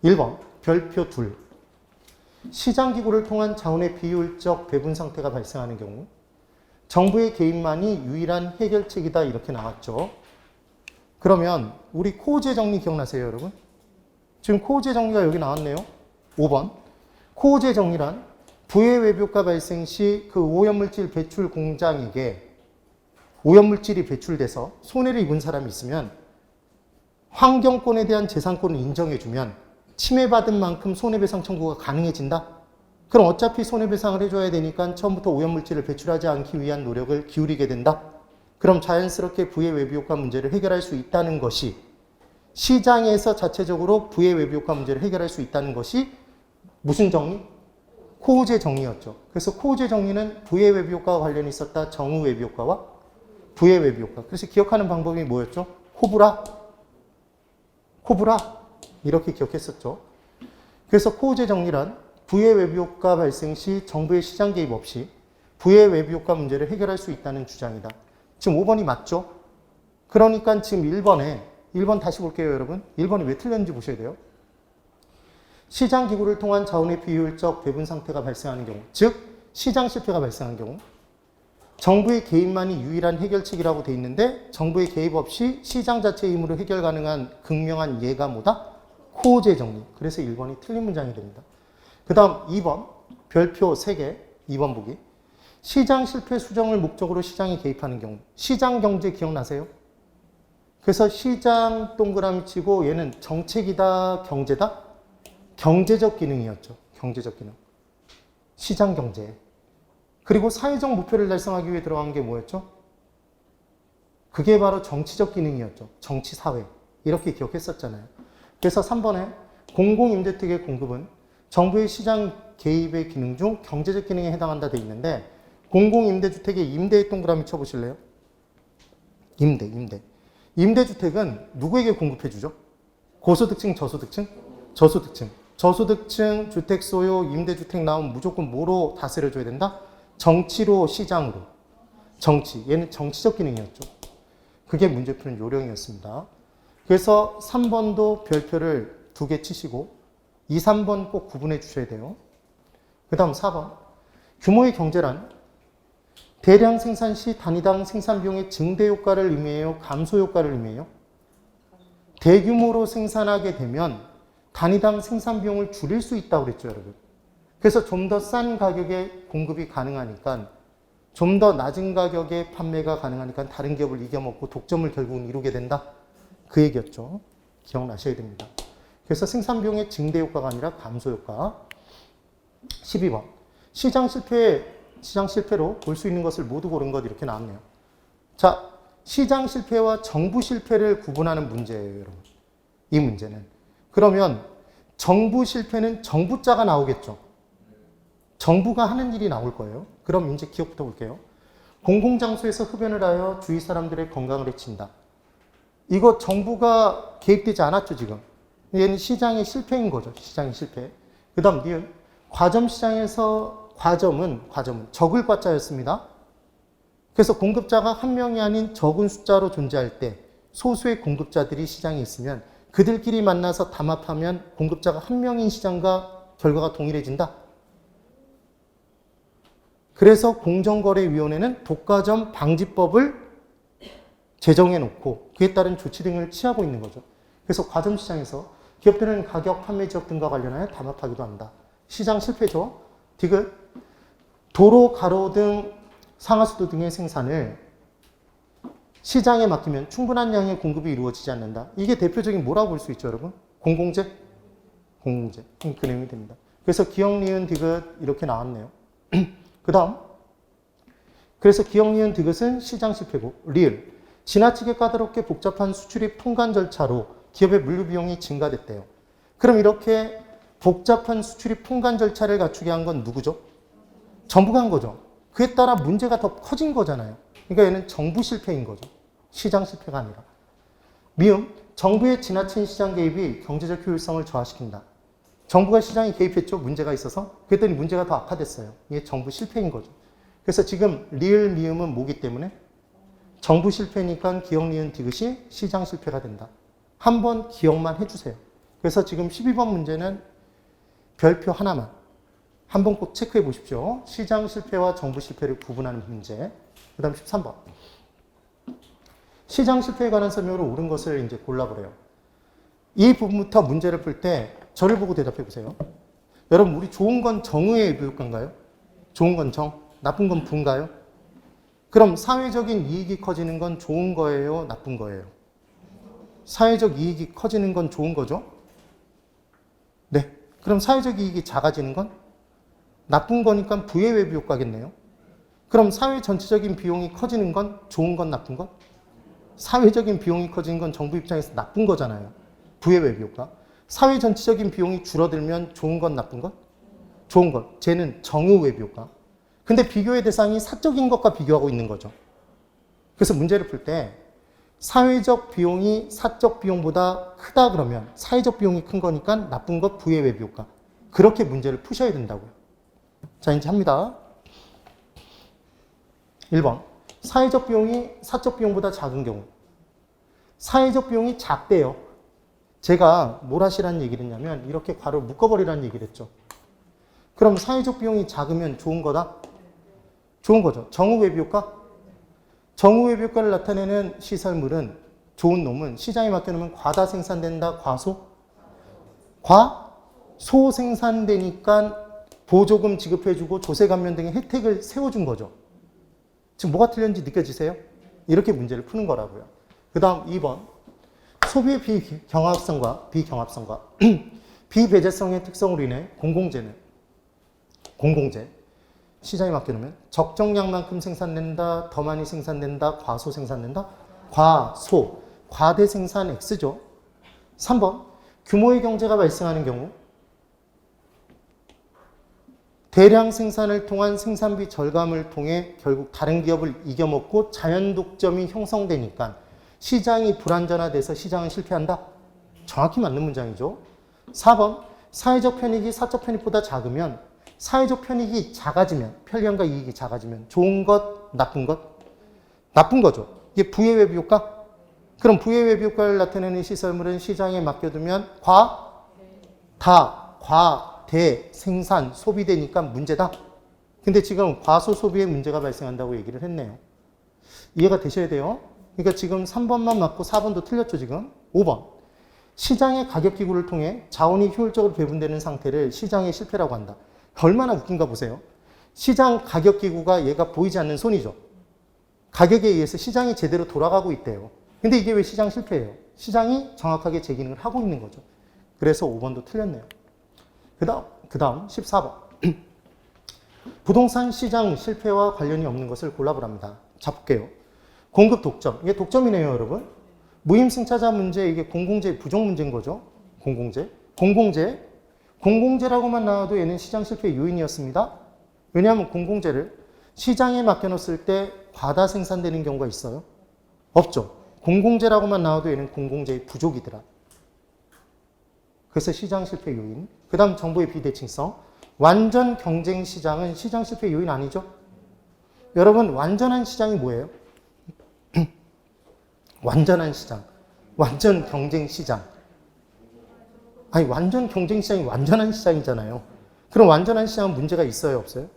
1번. 별표 2. 시장 기구를 통한 자원의 비효율적 배분 상태가 발생하는 경우 정부의 개입만이 유일한 해결책이다 이렇게 나왔죠. 그러면 우리 코오제 정리 기억나세요, 여러분? 지금 코오제 정리가 여기 나왔네요. 5번. 코오제 정리란 부의 외부효과 발생 시 그 오염물질 배출 공장에게 오염물질이 배출돼서 손해를 입은 사람이 있으면 환경권에 대한 재산권을 인정해주면 침해받은 만큼 손해배상 청구가 가능해진다? 그럼 어차피 손해배상을 해줘야 되니까 처음부터 오염물질을 배출하지 않기 위한 노력을 기울이게 된다? 그럼 자연스럽게 부의 외부효과 문제를 해결할 수 있다는 것이 시장에서 자체적으로 부의 외부효과 문제를 해결할 수 있다는 것이 무슨 정리? 코오제 정리였죠. 그래서 코오제 정리는 부의 외부효과와 관련이 있었다. 정의 외부효과와 부의 외부효과. 그래서 기억하는 방법이 뭐였죠? 코브라? 이렇게 기억했었죠. 그래서 코오제 정리란 부의 외부효과 발생 시 정부의 시장 개입 없이 부의 외부효과 문제를 해결할 수 있다는 주장이다. 지금 5번이 맞죠? 그러니까 지금 1번 다시 볼게요, 여러분. 1번이 왜 틀렸는지 보셔야 돼요. 시장 기구를 통한 자원의 비효율적 배분 상태가 발생하는 경우, 즉 시장 실패가 발생한 경우 정부의 개입만이 유일한 해결책이라고 돼 있는데 정부의 개입 없이 시장 자체의 힘으로 해결 가능한 극명한 예가 뭐다? 코오제 정리. 그래서 1번이 틀린 문장이 됩니다. 그 다음 2번, 별표 3개, 2번 보기. 시장 실패 수정을 목적으로 시장에 개입하는 경우. 시장 경제 기억나세요? 그래서 시장 동그라미 치고 얘는 정책이다, 경제다? 경제적 기능이었죠. 경제적 기능. 시장 경제. 그리고 사회적 목표를 달성하기 위해 들어간 게 뭐였죠? 그게 바로 정치적 기능이었죠. 정치, 사회. 이렇게 기억했었잖아요. 그래서 3번에 공공임대택의 공급은 정부의 시장 개입의 기능 중 경제적 기능에 해당한다 돼 있는데 공공임대주택의 임대의 동그라미 쳐보실래요? 임대. 임대주택은 누구에게 공급해주죠? 고소득층, 저소득층? 저소득층. 저소득층 주택 소유, 임대주택 나오면 무조건 뭐로 다스려줘야 된다? 정치로, 시장으로. 정치. 얘는 정치적 기능이었죠. 그게 문제 푸는 요령이었습니다. 그래서 3번도 별표를 2개 치시고 2, 3번 꼭 구분해 주셔야 돼요. 그 다음 4번. 규모의 경제란 대량 생산 시 단위당 생산 비용의 증대 효과를 의미해요? 감소 효과를 의미해요? 대규모로 생산하게 되면 단위당 생산 비용을 줄일 수 있다고 그랬죠, 여러분. 그래서 좀 더 싼 가격에 공급이 가능하니까 좀 더 낮은 가격에 판매가 가능하니까 다른 기업을 이겨먹고 독점을 결국은 이루게 된다. 그 얘기였죠. 기억나셔야 됩니다. 그래서 생산 비용의 증대 효과가 아니라 감소 효과. 12번. 시장 실패로 볼 수 있는 것을 모두 고른 것 이렇게 나왔네요. 자, 시장 실패와 정부 실패를 구분하는 문제예요, 여러분. 이 문제는. 그러면 정부 실패는 정부자가 나오겠죠. 정부가 하는 일이 나올 거예요. 그럼 이제 기억부터 볼게요. 공공장소에서 흡연을 하여 주위 사람들의 건강을 해친다. 이거 정부가 개입되지 않았죠, 지금. 얘는 시장의 실패인 거죠. 시장의 실패. 그 다음, 니은. 과점시장에서 과점은 적을 과자였습니다. 그래서 공급자가 한 명이 아닌 적은 숫자로 존재할 때 소수의 공급자들이 시장에 있으면 그들끼리 만나서 담합하면 공급자가 한 명인 시장과 결과가 동일해진다. 그래서 공정거래위원회는 독과점 방지법을 제정해 놓고 그에 따른 조치 등을 취하고 있는 거죠. 그래서 과점시장에서 기업들은 가격, 판매 지역 등과 관련하여 담합하기도 한다. 시장 실패죠. 디귿. 도로, 가로등, 상하수도 등의 생산을 시장에 맡기면 충분한 양의 공급이 이루어지지 않는다. 이게 대표적인 뭐라고 볼 수 있죠, 여러분? 공공재? 공공재. 그 내용이 됩니다. 그래서 기역, 니은, 디귿 이렇게 나왔네요. 그 다음. 그래서 기역, 니은, 디귿은 시장 실패고, 리을. 지나치게 까다롭게 복잡한 수출입 통관 절차로 기업의 물류 비용이 증가됐대요. 그럼 이렇게 복잡한 수출입 통관 절차를 갖추게 한 건 누구죠? 정부가 한 거죠. 그에 따라 문제가 더 커진 거잖아요. 그러니까 얘는 정부 실패인 거죠. 시장 실패가 아니라. 미음, 정부의 지나친 시장 개입이 경제적 효율성을 저하시킨다. 정부가 시장에 개입했죠. 문제가 있어서. 그랬더니 문제가 더 악화됐어요. 이게 정부 실패인 거죠. 그래서 지금 리을, 미음은 뭐기 때문에? 정부 실패니까 기역, 니은, 디귿이 시장 실패가 된다. 한번 기억만 해주세요. 그래서 지금 12번 문제는 별표 하나만 한번 꼭 체크해 보십시오. 시장 실패와 정부 실패를 구분하는 문제. 그 다음 13번. 시장 실패에 관한 설명으로 옳은 것을 이제 골라보래요. 이 부분부터 문제를 풀 때 저를 보고 대답해 보세요. 여러분, 우리 좋은 건 정의의 교육관가요? 좋은 건 정, 나쁜 건 부인가요? 그럼 사회적인 이익이 커지는 건 좋은 거예요? 나쁜 거예요? 사회적 이익이 커지는 건 좋은 거죠? 네. 그럼 사회적 이익이 작아지는 건 나쁜 거니까 부의 외부 효과겠네요. 그럼 사회 전체적인 비용이 커지는 건 좋은 건 나쁜 것? 사회적인 비용이 커지는 건 정부 입장에서 나쁜 거잖아요. 부의 외부 효과. 사회 전체적인 비용이 줄어들면 좋은 건 나쁜 것? 좋은 것. 쟤는 정의 외부 효과. 근데 비교의 대상이 사적인 것과 비교하고 있는 거죠. 그래서 문제를 풀 때 사회적 비용이 사적 비용보다 크다 그러면 사회적 비용이 큰 거니까 나쁜 것 부의 외부 효과. 그렇게 문제를 푸셔야 된다고요. 자, 이제 합니다. 1번. 사회적 비용이 사적 비용보다 작은 경우. 사회적 비용이 작대요. 제가 뭘 하시라는 얘기를 했냐면 이렇게 괄호 묶어버리라는 얘기를 했죠. 그럼 사회적 비용이 작으면 좋은 거다? 좋은 거죠. 정의 외부 효과? 정의 외부 효과를 나타내는 시설물은 좋은 놈은 시장에 맡겨놓으면 과다 생산된다. 과소? 과소 생산되니까 보조금 지급해주고 조세 감면 등의 혜택을 세워준 거죠. 지금 뭐가 틀렸는지 느껴지세요? 이렇게 문제를 푸는 거라고요. 그 다음 2번. 소비의 비경합성과 비배제성의 특성으로 인해 공공재 시장에 맡겨놓으면 적정량만큼 생산된다, 더 많이 생산된다, 과소 생산된다, 과소, 과대 생산 X죠. 3번. 규모의 경제가 발생하는 경우 대량 생산을 통한 생산비 절감을 통해 결국 다른 기업을 이겨먹고 자연 독점이 형성되니까 시장이 불안전화돼서 시장은 실패한다. 정확히 맞는 문장이죠. 4번. 사회적 편익이 사적 편익보다 작으면 사회적 편익이 작아지면 편리함과 이익이 작아지면 좋은 것, 나쁜 것? 나쁜 거죠. 이게 부의 외부 효과? 그럼 부의 외부 효과를 나타내는 시설물은 시장에 맡겨두면 대, 생산, 소비되니까 문제다. 근데 지금 과소 소비에 문제가 발생한다고 얘기를 했네요. 이해가 되셔야 돼요. 그러니까 지금 3번만 맞고 4번도 틀렸죠, 지금. 5번. 시장의 가격 기구를 통해 자원이 효율적으로 배분되는 상태를 시장의 실패라고 한다. 얼마나 웃긴가 보세요. 시장 가격 기구가 얘가 보이지 않는 손이죠. 가격에 의해서 시장이 제대로 돌아가고 있대요. 근데 이게 왜 시장 실패예요? 시장이 정확하게 제 기능을 하고 있는 거죠. 그래서 5번도 틀렸네요. 그 다음 14번. 부동산 시장 실패와 관련이 없는 것을 골라보랍니다. 잡을게요. 공급 독점. 이게 독점이네요, 여러분. 무임승차자 문제, 이게 공공재 부족 문제인 거죠. 공공재라고만 나와도 얘는 시장 실패 요인이었습니다. 왜냐하면 공공재를 시장에 맡겨놓았을 때 과다 생산되는 경우가 있어요. 없죠. 공공재라고만 나와도 얘는 공공재의 부족이더라. 그래서 시장 실패 요인. 그 다음 정보의 비대칭성. 완전 경쟁 시장은 시장 실패 요인 아니죠? 여러분, 완전한 시장이 뭐예요? 완전한 시장. 완전 경쟁 시장. 아니, 완전 경쟁 시장이 완전한 시장이잖아요. 그럼 완전한 시장은 문제가 있어요, 없어요?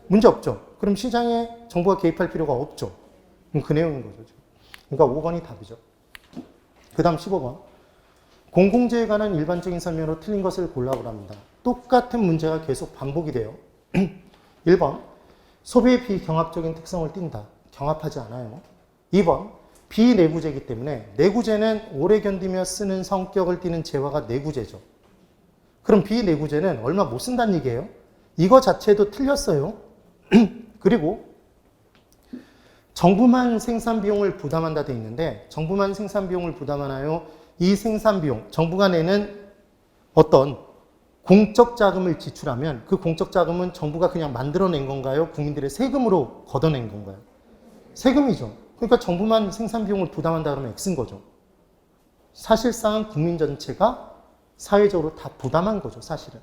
문제 없죠. 그럼 시장에 정부가 개입할 필요가 없죠. 그럼 그 내용인 거죠. 그러니까 5번이 답이죠. 그 다음 15번. 공공재에 관한 일반적인 설명으로 틀린 것을 골라보랍니다. 똑같은 문제가 계속 반복이 돼요. 1번. 소비의 비경합적인 특성을 띈다. 경합하지 않아요. 2번. 비내구재이기 때문에 내구재는 오래 견디며 쓰는 성격을 띠는 재화가 내구재죠. 그럼 비내구재는 얼마 못 쓴다는 얘기예요. 이거 자체도 틀렸어요. 그리고 정부만 생산 비용을 부담한다 돼 있는데 정부만 생산 비용을 부담하나요? 이 생산 비용, 정부가 내는 어떤 공적 자금을 지출하면 그 공적 자금은 정부가 그냥 만들어낸 건가요? 국민들의 세금으로 걷어낸 건가요? 세금이죠. 그러니까 정부만 생산 비용을 부담한다 그러면 X인 거죠. 사실상 국민 전체가 사회적으로 다 부담한 거죠, 사실은.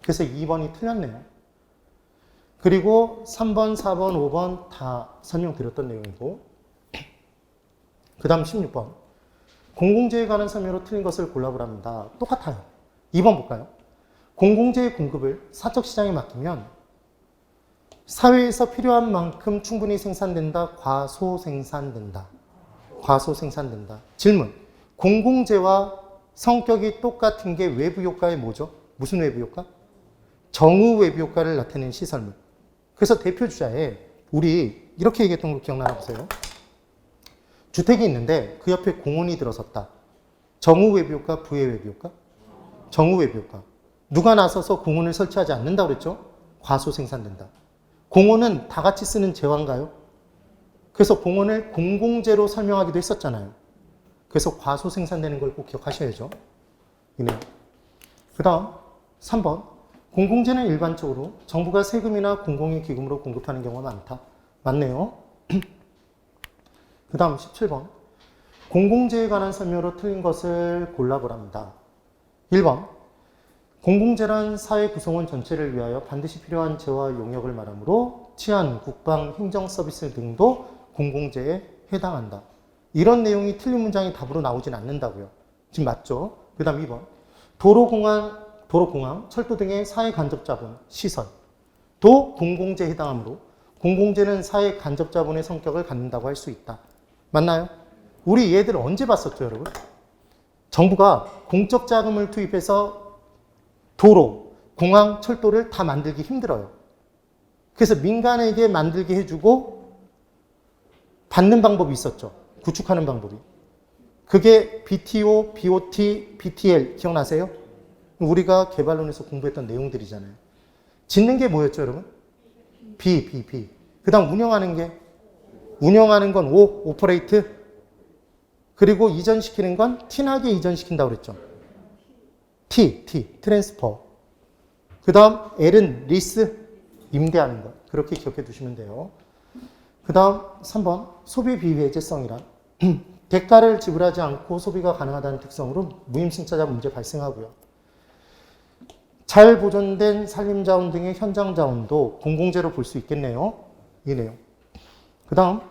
그래서 2번이 틀렸네요. 그리고 3번, 4번, 5번 다 설명드렸던 내용이고 그 다음 16번. 공공재에 관한 설명으로 틀린 것을 골라보랍니다. 똑같아요. 2번 볼까요? 공공재의 공급을 사적 시장에 맡기면 사회에서 필요한 만큼 충분히 생산된다. 과소생산된다. 질문. 공공재와 성격이 똑같은 게 외부 효과의 뭐죠? 무슨 외부 효과? 정의 외부 효과를 나타내는 시설물. 그래서 대표 주자에 우리 이렇게 얘기했던 거 기억나나 보세요. 주택이 있는데 그 옆에 공원이 들어섰다. 정의 외부 효과, 부의 외부 효과? 정의 외부 효과. 누가 나서서 공원을 설치하지 않는다고 그랬죠? 과소생산된다. 공원은 다 같이 쓰는 재화인가요? 그래서 공원을 공공재로 설명하기도 했었잖아요. 그래서 과소생산되는 걸 꼭 기억하셔야죠. 그 다음 3번. 공공재는 일반적으로 정부가 세금이나 공공의 기금으로 공급하는 경우가 많다. 맞네요. 그 다음 17번. 공공재에 관한 설명으로 틀린 것을 골라보랍니다. 1번. 공공재란 사회 구성원 전체를 위하여 반드시 필요한 재와 용역을 말하므로 치안, 국방, 행정 서비스 등도 공공재에 해당한다. 이런 내용이 틀린 문장이 답으로 나오진 않는다고요. 지금 맞죠? 그 다음 2번. 도로공항, 철도 등의 사회 간접 자본, 시설도 공공재에 해당하므로 공공재는 사회 간접 자본의 성격을 갖는다고 할 수 있다. 맞나요? 우리 얘들 언제 봤었죠, 여러분? 정부가 공적 자금을 투입해서 도로, 공항, 철도를 다 만들기 힘들어요. 그래서 민간에게 만들게 해주고 받는 방법이 있었죠. 구축하는 방법이. 그게 BTO, BOT, BTL 기억나세요? 우리가 개발론에서 공부했던 내용들이잖아요. 짓는 게 뭐였죠, 여러분? B. 그 다음 운영하는 건 오퍼레이트. 그리고 이전시키는 건 티나게 이전시킨다고 그랬죠. 트랜스퍼. 그 다음 L은 리스, 임대하는 것. 그렇게 기억해 두시면 돼요. 그 다음 3번. 소비 비회제성이란 대가를 지불하지 않고 소비가 가능하다는 특성으로 무임승차자 문제 발생하고요. 잘 보존된 산림자원 등의 현장자원도 공공재로 볼 수 있겠네요. 이 내용. 그 다음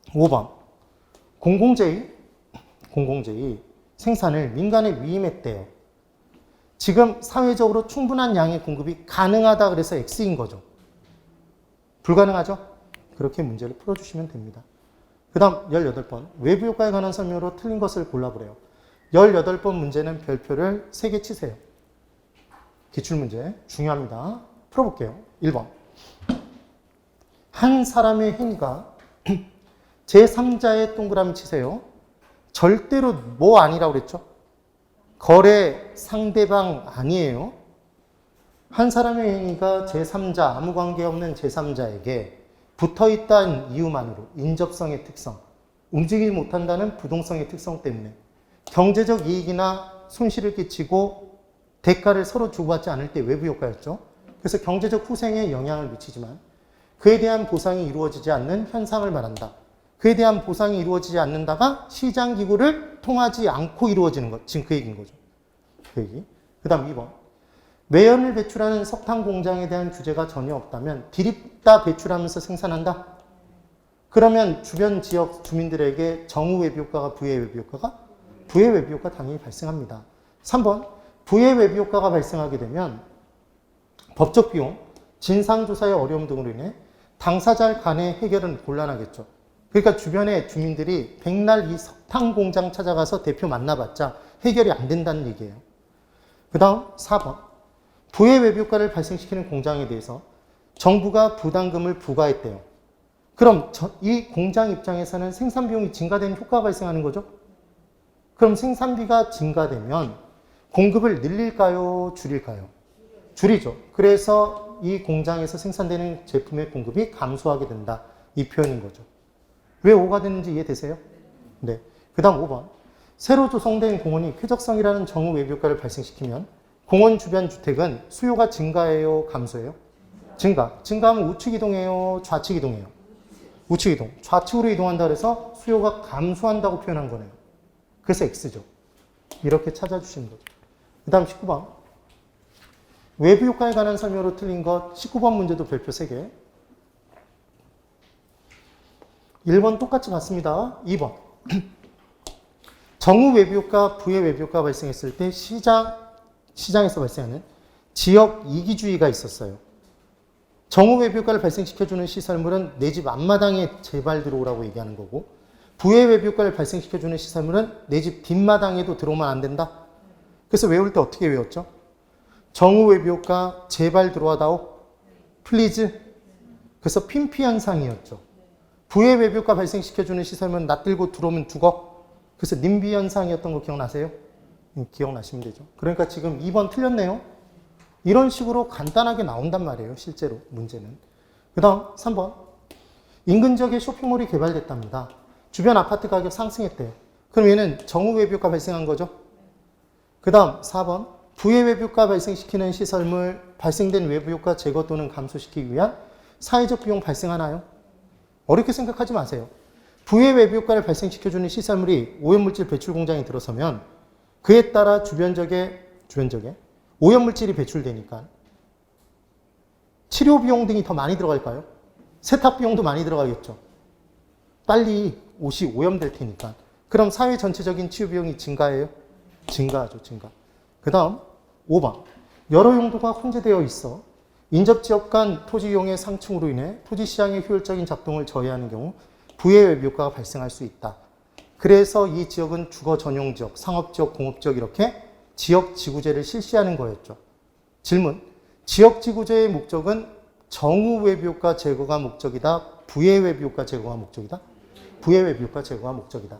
5번. 공공재의 생산을 민간에 위임했대요. 지금 사회적으로 충분한 양의 공급이 가능하다 그래서 X인 거죠. 불가능하죠? 그렇게 문제를 풀어주시면 됩니다. 그 다음 18번. 외부 효과에 관한 설명으로 틀린 것을 골라보래요. 18번 문제는 별표를 3개 치세요. 기출문제 중요합니다. 풀어볼게요. 1번. 한 사람의 행위가 제3자의 동그라미 치세요. 절대로 뭐 아니라고 그랬죠? 거래 상대방 아니에요. 한 사람의 행위가 제3자, 아무 관계없는 제3자에게 붙어있다는 이유만으로 인접성의 특성, 움직이지 못한다는 부동성의 특성 때문에 경제적 이익이나 손실을 끼치고 대가를 서로 주고받지 않을 때 외부 효과였죠. 그래서 경제적 후생에 영향을 미치지만 그에 대한 보상이 이루어지지 않는 현상을 말한다. 그에 대한 보상이 이루어지지 않는다가 시장기구를 통하지 않고 이루어지는 것. 지금 그 얘기인 거죠. 그 얘기. 그 다음 2번. 매연을 배출하는 석탄 공장에 대한 규제가 전혀 없다면 디립다 배출하면서 생산한다? 그러면 주변 지역 주민들에게 정후 외부 효과가 부의 외부 효과가? 부의 외부 효과 당연히 발생합니다. 3번. 부의 외부 효과가 발생하게 되면 법적 비용, 진상조사의 어려움 등으로 인해 당사자 간의 해결은 곤란하겠죠. 그러니까 주변의 주민들이 백날 이 석탄 공장 찾아가서 대표 만나봤자 해결이 안 된다는 얘기예요. 그 다음 4번. 부의 외부 효과를 발생시키는 공장에 대해서 정부가 부담금을 부과했대요. 그럼 이 공장 입장에서는 생산비용이 증가되는 효과가 발생하는 거죠? 그럼 생산비가 증가되면 공급을 늘릴까요? 줄일까요? 줄이죠. 그래서 이 공장에서 생산되는 제품의 공급이 감소하게 된다. 이 표현인 거죠. 왜 5가 되는지 이해되세요? 네. 그 다음 5번. 새로 조성된 공원이 쾌적성이라는 정후 외부 효과를 발생시키면 공원 주변 주택은 수요가 증가해요? 감소해요? 증가. 증가하면 우측 이동해요? 좌측 이동해요? 우측 이동. 좌측으로 이동한다 그래서 수요가 감소한다고 표현한 거네요. 그래서 X죠. 이렇게 찾아주시는 거죠. 그 다음 19번. 외부 효과에 관한 설명으로 틀린 것 19번 문제도 별표 3개. 1번 똑같이 같습니다. 2번. 정후 외부 효과, 부의 외부 효과가 발생했을 때 시장에서 발생하는 지역 이기주의가 있었어요. 정후 외부 효과를 발생시켜주는 시설물은 내 집 앞마당에 제발 들어오라고 얘기하는 거고, 부의 외부 효과를 발생시켜주는 시설물은 내 집 뒷마당에도 들어오면 안 된다. 그래서 외울 때 어떻게 외웠죠? 정후 외부 효과 제발 들어와다오. 플리즈. 그래서 핀피 현상이었죠. 부의 외부 효과 발생시켜주는 시설물은 낯들고 들어오면 죽어. 그래서 님비 현상이었던 거 기억나세요? 기억나시면 되죠. 그러니까 지금 2번 틀렸네요. 이런 식으로 간단하게 나온단 말이에요. 실제로 문제는. 그 다음 3번. 인근 지역에 쇼핑몰이 개발됐답니다. 주변 아파트 가격 상승했대요. 그럼 얘는 정후 외부 효과 발생한 거죠. 그 다음 4번. 부의 외부 효과 발생시키는 시설물, 발생된 외부 효과 제거 또는 감소시키기 위한 사회적 비용 발생하나요? 어렵게 생각하지 마세요. 부의 외부 효과를 발생시켜주는 시설물이 오염물질 배출 공장에 들어서면 그에 따라 주변적에 오염물질이 배출되니까 치료 비용 등이 더 많이 들어갈까요? 세탁 비용도 많이 들어가겠죠. 빨리 옷이 오염될 테니까. 그럼 사회 전체적인 치유 비용이 증가해요? 증가하죠, 증가. 그 다음 5번. 여러 용도가 혼재되어 있어 인접지역 간 토지 이용의 상충으로 인해 토지 시장의 효율적인 작동을 저해하는 경우 부의 외부 효과가 발생할 수 있다. 그래서 이 지역은 주거 전용 지역, 상업 지역, 공업 지역 이렇게 지역 지구제를 실시하는 거였죠. 질문. 지역 지구제의 목적은 정후 외부 효과 제거가 목적이다. 부의 외부 효과 제거가 목적이다. 부의 외부 효과 제거가 목적이다.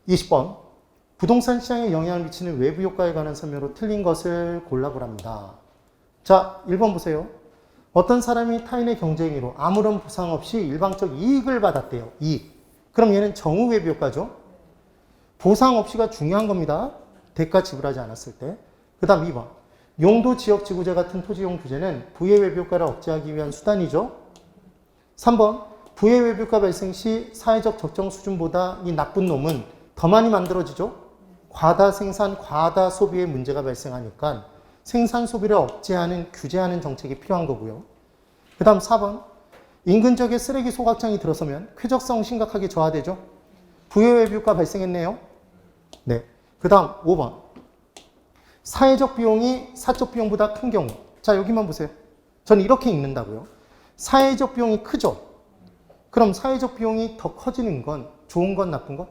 20번. 부동산 시장에 영향을 미치는 외부 효과에 관한 설명으로 틀린 것을 골라보랍니다. 자, 1번 보세요. 어떤 사람이 타인의 경쟁으로 아무런 보상 없이 일방적 이익을 받았대요. 이익. 그럼 얘는 정후 외부 효과죠. 보상 없이가 중요한 겁니다. 대가 지불하지 않았을 때. 그 다음 2번. 용도 지역 지구제 같은 토지용 규제는 부의 외부 효과를 억제하기 위한 수단이죠. 3번. 부의 외부 효과 발생 시 사회적 적정 수준보다 이 나쁜 놈은 더 많이 만들어지죠. 과다 생산, 과다 소비의 문제가 발생하니까 생산 소비를 억제하는, 규제하는 정책이 필요한 거고요. 그 다음 4번. 인근 지역에 쓰레기 소각장이 들어서면 쾌적성 심각하게 저하되죠. 부유외부 효과 발생했네요. 네. 그 다음 5번. 사회적 비용이 사적 비용보다 큰 경우. 자, 여기만 보세요. 저는 이렇게 읽는다고요. 사회적 비용이 크죠. 그럼 사회적 비용이 더 커지는 건 좋은 건 나쁜 것?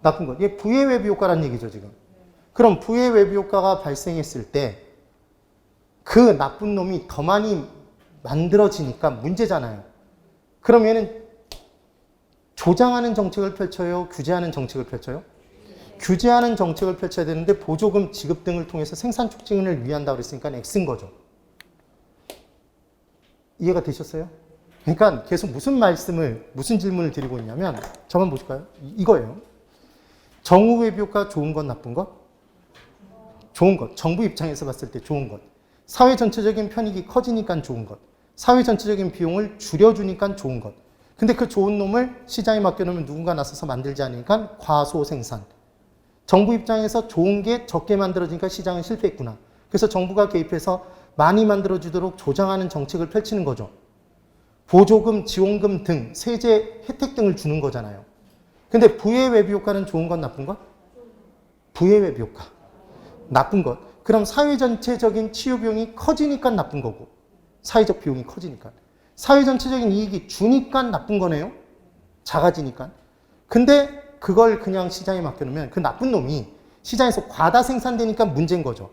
나쁜 것. 이게 부의외부 효과라는 얘기죠, 지금. 그럼 부의외부 효과가 발생했을 때 그 나쁜 놈이 더 많이 만들어지니까 문제잖아요. 그럼 얘는 조장하는 정책을 펼쳐요? 규제하는 정책을 펼쳐요? 규제하는 정책을 펼쳐야 되는데 보조금 지급 등을 통해서 생산 촉진을 위한다고 그랬으니까 X인 거죠. 이해가 되셨어요? 그러니까 계속 무슨 질문을 드리고 있냐면 저만 보실까요? 이거예요. 정우외부 효과 좋은 것, 나쁜 것? 좋은 것. 정부 입장에서 봤을 때 좋은 것. 사회 전체적인 편익이 커지니까 좋은 것. 사회 전체적인 비용을 줄여주니까 좋은 것. 근데 그 좋은 놈을 시장에 맡겨놓으면 누군가 나서서 만들지 않으니까 과소생산. 정부 입장에서 좋은 게 적게 만들어지니까 시장은 실패했구나. 그래서 정부가 개입해서 많이 만들어주도록 조장하는 정책을 펼치는 거죠. 보조금, 지원금 등 세제 혜택 등을 주는 거잖아요. 근데 부의외부 효과는 좋은 것, 나쁜 것? 부의외부 효과. 나쁜 것. 그럼 사회 전체적인 치유 비용이 커지니까 나쁜 거고, 사회적 비용이 커지니까. 사회 전체적인 이익이 주니까 나쁜 거네요. 작아지니까. 근데 그걸 그냥 시장에 맡겨놓으면 그 나쁜 놈이 시장에서 과다 생산되니까 문제인 거죠.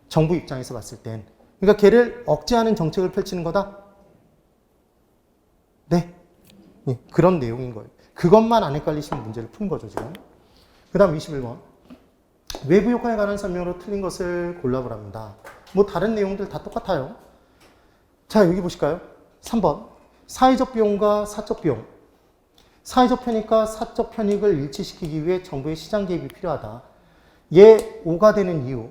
정부 입장에서 봤을 땐. 그러니까 걔를 억제하는 정책을 펼치는 거다? 네. 네. 그런 내용인 거예요. 그것만 안 헷갈리시면 문제를 푼 거죠, 지금. 그 다음 21번. 외부 효과에 관한 설명으로 틀린 것을 골라보랍니다. 뭐 다른 내용들 다 똑같아요. 자, 여기 보실까요? 3번. 사회적 비용과 사적 비용. 사회적 편익과 사적 편익을 일치시키기 위해 정부의 시장 개입이 필요하다. 얘 5가 되는 이유.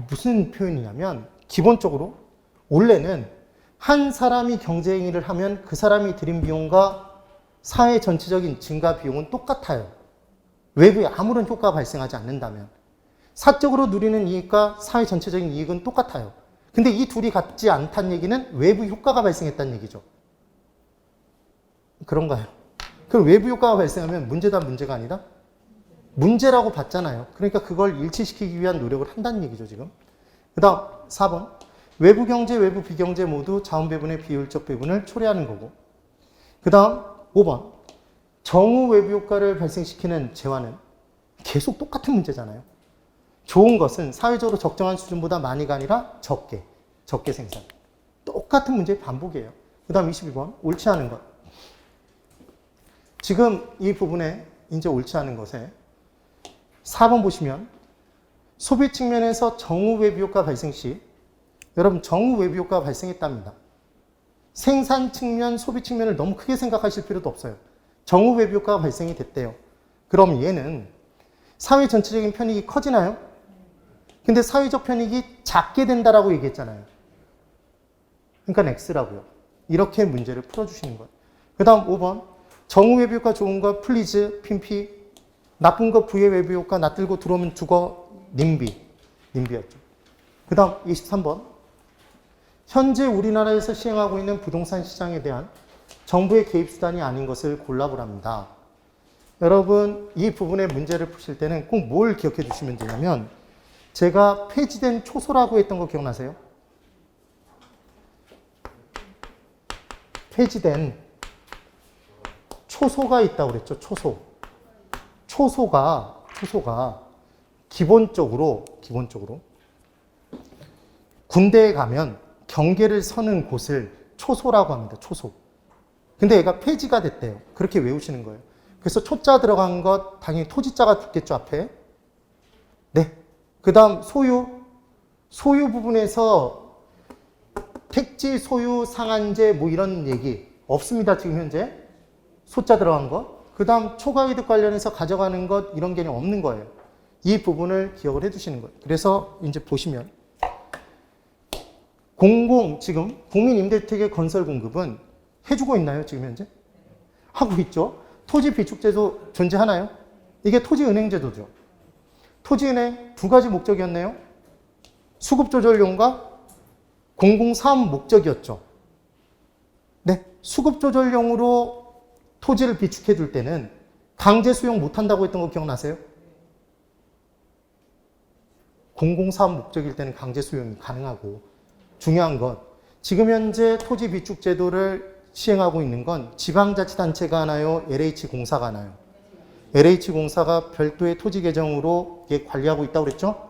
무슨 표현이냐면 기본적으로 원래는 한 사람이 경제 행위를 하면 그 사람이 들인 비용과 사회 전체적인 증가 비용은 똑같아요. 외부에 아무런 효과가 발생하지 않는다면. 사적으로 누리는 이익과 사회 전체적인 이익은 똑같아요. 근데 이 둘이 같지 않다는 얘기는 외부 효과가 발생했다는 얘기죠. 그런가요? 그럼 외부 효과가 발생하면 문제다, 문제가 아니다? 문제라고 봤잖아요. 그러니까 그걸 일치시키기 위한 노력을 한다는 얘기죠, 지금. 그 다음 4번. 외부 경제, 외부 비경제 모두 자원 배분의 비효율적 배분을 초래하는 거고. 그 다음 5번. 정우 외부 효과를 발생시키는 재화는 계속 똑같은 문제잖아요. 좋은 것은 사회적으로 적정한 수준보다 많이가 아니라 적게 생산. 똑같은 문제의 반복이에요. 그 다음 22번. 옳지 않은 것. 지금 이 부분에 이제 옳지 않은 것에 4번 보시면 소비 측면에서 정우 외부 효과 발생 시 여러분 정우 외부 효과가 발생했답니다. 생산 측면, 소비 측면을 너무 크게 생각하실 필요도 없어요. 정우 외부 효과가 발생이 됐대요. 그럼 얘는 사회 전체적인 편익이 커지나요? 근데 사회적 편익이 작게 된다라고 얘기했잖아요. 그러니까 X라고요. 이렇게 문제를 풀어주시는 거예요. 그 다음 5번. 정우 외부 효과 좋은 거 플리즈, 핀피, 나쁜 거 부의 외부 효과 낯들고 들어오면 죽어, 님비였죠. 그 다음 23번. 현재 우리나라에서 시행하고 있는 부동산 시장에 대한 정부의 개입 수단이 아닌 것을 골라보랍니다. 여러분 이 부분의 문제를 푸실 때는 꼭 뭘 기억해 주시면 되냐면 제가 폐지된 초소라고 했던 거 기억나세요? 폐지된 초소가 있다고 그랬죠. 초소가 기본적으로 군대에 가면 경계를 서는 곳을 초소라고 합니다. 초소. 근데 얘가 폐지가 됐대요. 그렇게 외우시는 거예요. 그래서 초자 들어간 것 당연히 토지자가 붙겠죠, 앞에. 네. 그 다음 소유 부분에서 택지, 소유, 상한제 뭐 이런 얘기 없습니다, 지금 현재. 소자 들어간 것. 그 다음 초과이득 관련해서 가져가는 것 이런 개념 없는 거예요. 이 부분을 기억을 해두시는 거예요. 그래서 이제 보시면 지금 국민임대주택의 건설 공급은 해주고 있나요, 지금 현재? 하고 있죠. 토지비축제도 존재하나요? 이게 토지은행제도죠. 토지은행 두 가지 목적이었네요. 수급조절용과 공공사업 목적이었죠. 네, 수급조절용으로 토지를 비축해 둘 때는 강제 수용 못한다고 했던 거 기억나세요? 공공사업 목적일 때는 강제 수용이 가능하고, 중요한 건 지금 현재 토지 비축 제도를 시행하고 있는 건 지방자치단체가 하나요? LH공사가 하나요? LH공사가 별도의 토지 계정으로 관리하고 있다고 그랬죠?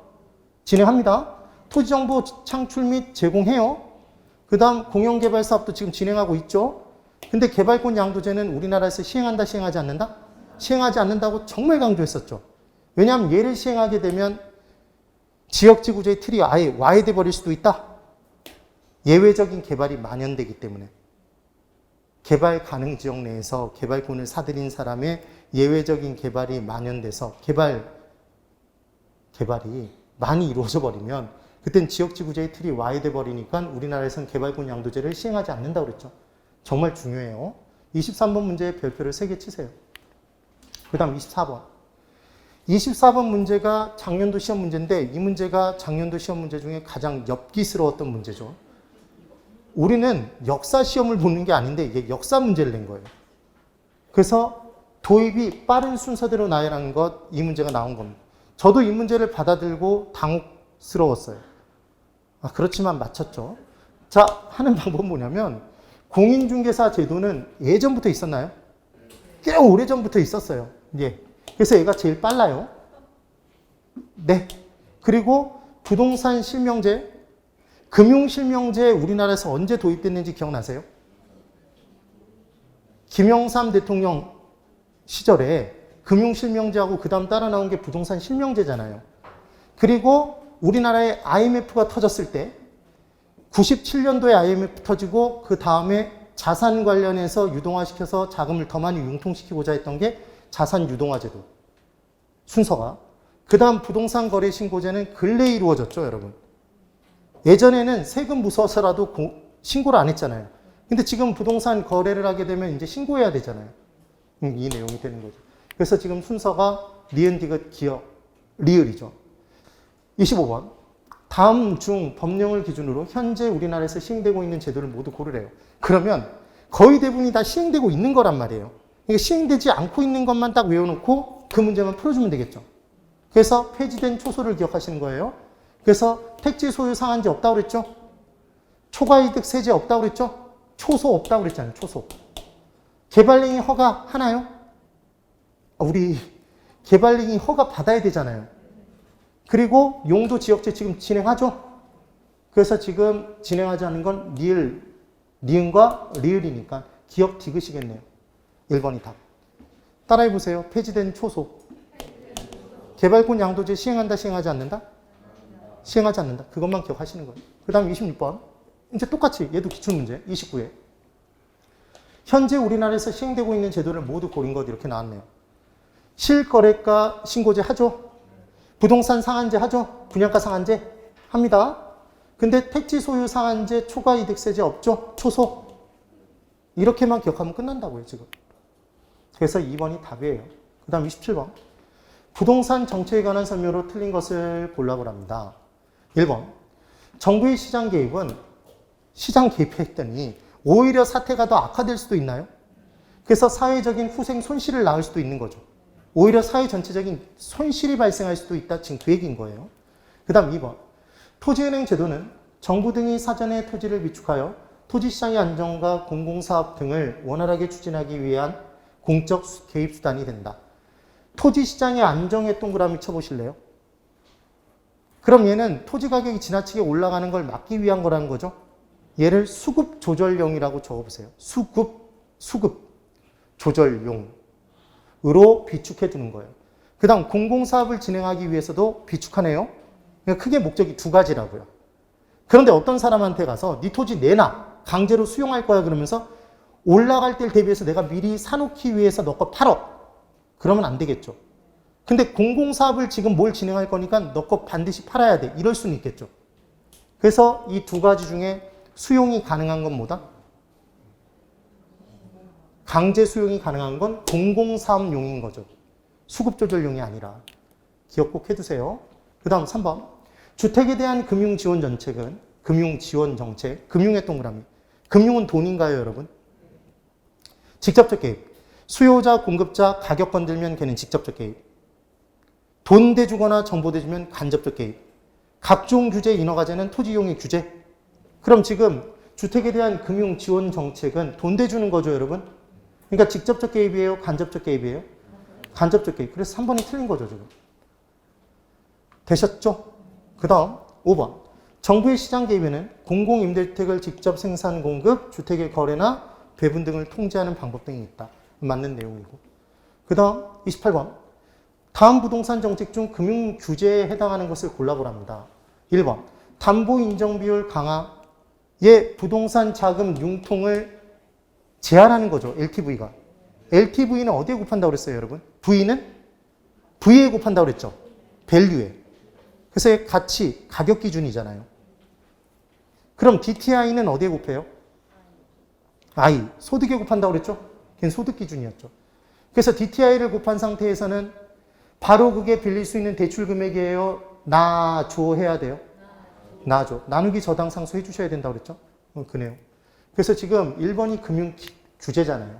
진행합니다. 토지정보 창출 및 제공해요. 그 다음 공영개발 사업도 지금 진행하고 있죠. 근데 개발권 양도제는 우리나라에서 시행한다, 시행하지 않는다? 시행하지 않는다고 정말 강조했었죠. 왜냐하면 얘를 시행하게 되면 지역지구제의 틀이 아예 와해돼 버릴 수도 있다. 예외적인 개발이 만연되기 때문에. 개발 가능 지역 내에서 개발권을 사들인 사람의 예외적인 개발이 만연돼서 개발이 많이 이루어져 버리면 그땐 지역지구제의 틀이 와해돼 버리니까 우리나라에서는 개발권 양도제를 시행하지 않는다고 그랬죠. 정말 중요해요. 23번 문제의 별표를 3개 치세요. 그 다음 24번. 24번 문제가 작년도 시험 문제인데 이 문제가 작년도 시험 문제 중에 가장 엽기스러웠던 문제죠. 우리는 역사 시험을 보는 게 아닌데 이게 역사 문제를 낸 거예요. 그래서 도입이 빠른 순서대로 나열하는 것, 이 문제가 나온 겁니다. 저도 이 문제를 받아들고 당혹스러웠어요. 그렇지만 맞췄죠. 자, 하는 방법은 뭐냐면 공인중개사 제도는 예전부터 있었나요? 꽤 오래전부터 있었어요. 예. 그래서 얘가 제일 빨라요. 네. 그리고 부동산 실명제, 금융실명제 우리나라에서 언제 도입됐는지 기억나세요? 김영삼 대통령 시절에 금융실명제하고 그 다음 따라 나온 게 부동산 실명제잖아요. 그리고 우리나라에 IMF가 터졌을 때 97년도에 IMF 터지고 그 다음에 자산 관련해서 유동화시켜서 자금을 더 많이 융통시키고자 했던 게 자산 유동화제도 순서가. 그 다음 부동산 거래 신고제는 근래에 이루어졌죠, 여러분. 예전에는 세금 무서워서라도 신고를 안 했잖아요. 근데 지금 부동산 거래를 하게 되면 이제 신고해야 되잖아요. 이 내용이 되는 거죠. 그래서 지금 순서가 니은, 디귿, 기역, 리을이죠. 25번. 다음 중 법령을 기준으로 현재 우리나라에서 시행되고 있는 제도를 모두 고르래요. 그러면 거의 대부분이 다 시행되고 있는 거란 말이에요. 그러니까 시행되지 않고 있는 것만 딱 외워놓고 그 문제만 풀어주면 되겠죠. 그래서 폐지된 초소를 기억하시는 거예요. 그래서 택지 소유 상한제 없다고 그랬죠? 초과이득 세제 없다고 그랬죠? 초소 없다고 그랬잖아요. 초소. 개발링이 허가 하나요? 우리 개발링이 허가 받아야 되잖아요. 그리고 용도 지역제 지금 진행하죠? 그래서 지금 진행하지 않은 건 니은과 리을이니까 기억 디귿이겠네요. 1번이 답. 따라해보세요. 폐지된 초소. 개발권 양도제 시행한다, 시행하지 않는다? 시행하지 않는다. 그것만 기억하시는 거예요. 그 다음 26번. 이제 똑같이 얘도 기출문제. 29회. 현재 우리나라에서 시행되고 있는 제도를 모두 고른 것 이렇게 나왔네요. 실거래가 신고제 하죠? 부동산 상한제 하죠? 분양가 상한제 합니다. 근데 택지 소유 상한제, 초과이득세제 없죠? 초소. 이렇게만 기억하면 끝난다고요, 지금. 그래서 2번이 답이에요. 그 다음 27번. 부동산 정책에 관한 설명으로 틀린 것을 골라보랍니다. 1번. 정부의 시장 개입은 시장 개입했더니 오히려 사태가 더 악화될 수도 있나요? 그래서 사회적인 후생 손실을 낳을 수도 있는 거죠. 오히려 사회 전체적인 손실이 발생할 수도 있다. 지금 그 얘기인 거예요. 그 다음 2번. 토지은행 제도는 정부 등이 사전에 토지를 비축하여 토지시장의 안정과 공공사업 등을 원활하게 추진하기 위한 공적 개입 수단이 된다. 토지시장의 안정에 동그라미 쳐보실래요? 그럼 얘는 토지 가격이 지나치게 올라가는 걸 막기 위한 거라는 거죠. 얘를 수급 조절용이라고 적어보세요. 수급 조절용으로 비축해 두는 거예요. 그 다음 공공사업을 진행하기 위해서도 비축하네요. 그러니까 크게 목적이 두 가지라고요. 그런데 어떤 사람한테 가서 네 토지 내놔. 강제로 수용할 거야 그러면서 올라갈 때를 대비해서 내가 미리 사놓기 위해서 너 거 팔어. 그러면 안 되겠죠. 근데 공공사업을 지금 뭘 진행할 거니까 너 거 반드시 팔아야 돼. 이럴 수는 있겠죠. 그래서 이 두 가지 중에 수용이 가능한 건 뭐다? 강제 수용이 가능한 건 공공사업용인 거죠. 수급조절용이 아니라. 기억 꼭 해두세요. 그 다음 3번. 주택에 대한 금융 지원 정책은 금융 지원 정책, 금융의 동그라미. 금융은 돈인가요, 여러분? 직접적 개입. 수요자, 공급자, 가격 건들면 걔는 직접적 개입. 돈 대주거나 정보 대주면 간접적 개입. 각종 규제, 인허가제는 토지 이용의 규제. 그럼 지금 주택에 대한 금융 지원 정책은 돈 대주는 거죠, 여러분? 그러니까 직접적 개입이에요, 간접적 개입이에요? 간접적 개입. 그래서 3번이 틀린 거죠, 지금. 되셨죠? 그 다음 5번. 정부의 시장 개입에는 공공임대주택을 직접 생산, 공급, 주택의 거래나 배분 등을 통제하는 방법 등이 있다. 맞는 내용이고. 그 다음 28번. 다음 부동산 정책 중 금융 규제에 해당하는 것을 골라보랍니다. 1번. 담보 인정 비율 강화의 부동산 자금 융통을 제한하는 거죠. LTV가. LTV는 어디에 곱한다고 그랬어요, 여러분? V는 V에 곱한다고 그랬죠. 밸류에. 그래서 가치, 가격 기준이잖아요. 그럼 DTI는 어디에 곱해요? I, 소득에 곱한다고 그랬죠? 걔는 소득 기준이었죠. 그래서 DTI를 곱한 상태에서는 바로 그게 빌릴 수 있는 대출 금액이에요? 나줘 해야 돼요? 나줘. 나누기 저당 상수 해주셔야 된다고 그랬죠? 그 내용. 그래서 지금 1번이 금융 규제잖아요.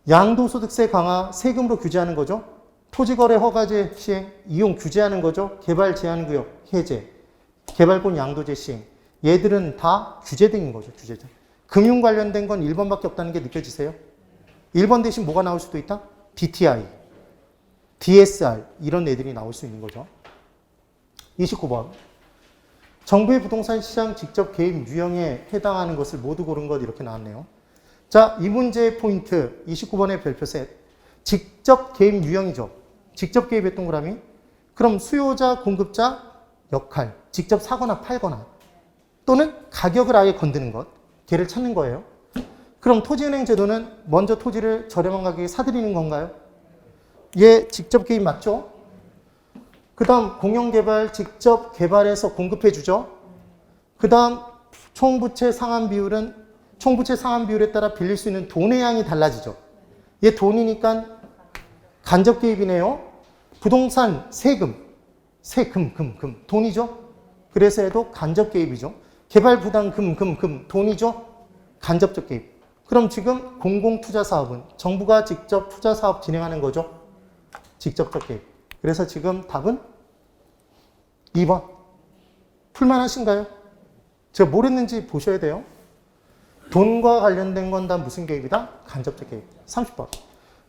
양도소득세 강화, 세금으로 규제하는 거죠. 토지거래 허가제 시행, 이용 규제하는 거죠. 개발 제한구역 해제, 개발권 양도제 시행. 얘들은 다 규제 등인 거죠. 규제죠. 금융 관련된 건 1번밖에 없다는 게 느껴지세요? 1번 대신 뭐가 나올 수도 있다? DTI, DSR 이런 애들이 나올 수 있는 거죠. 29번. 정부의 부동산 시장 직접 개입 유형에 해당하는 것을 모두 고른 것 이렇게 나왔네요. 자, 이 문제의 포인트 29번의 별표 셋. 직접 개입 유형이죠. 직접 개입의 동그라미. 그럼 수요자, 공급자 역할. 직접 사거나 팔거나 또는 가격을 아예 건드는 것. 걔를 찾는 거예요. 그럼 토지은행 제도는 먼저 토지를 저렴한 가격에 사들이는 건가요? 얘 직접 개입 맞죠? 그 다음 공영개발 직접 개발해서 공급해 주죠. 그 다음 총부채 상환 비율은 총부채 상환 비율에 따라 빌릴 수 있는 돈의 양이 달라지죠. 얘 돈이니까 간접 개입이네요. 부동산 세금 돈이죠. 그래서 얘도 간접 개입이죠. 개발 부담 금 돈이죠. 간접적 개입. 그럼 지금 공공투자 사업은 정부가 직접 투자 사업 진행하는 거죠. 직접적 개입. 그래서 지금 답은 2번. 풀만하신가요? 제가 뭘 했는지 보셔야 돼요. 돈과 관련된 건 다 무슨 개입이다? 간접적 개입. 30번.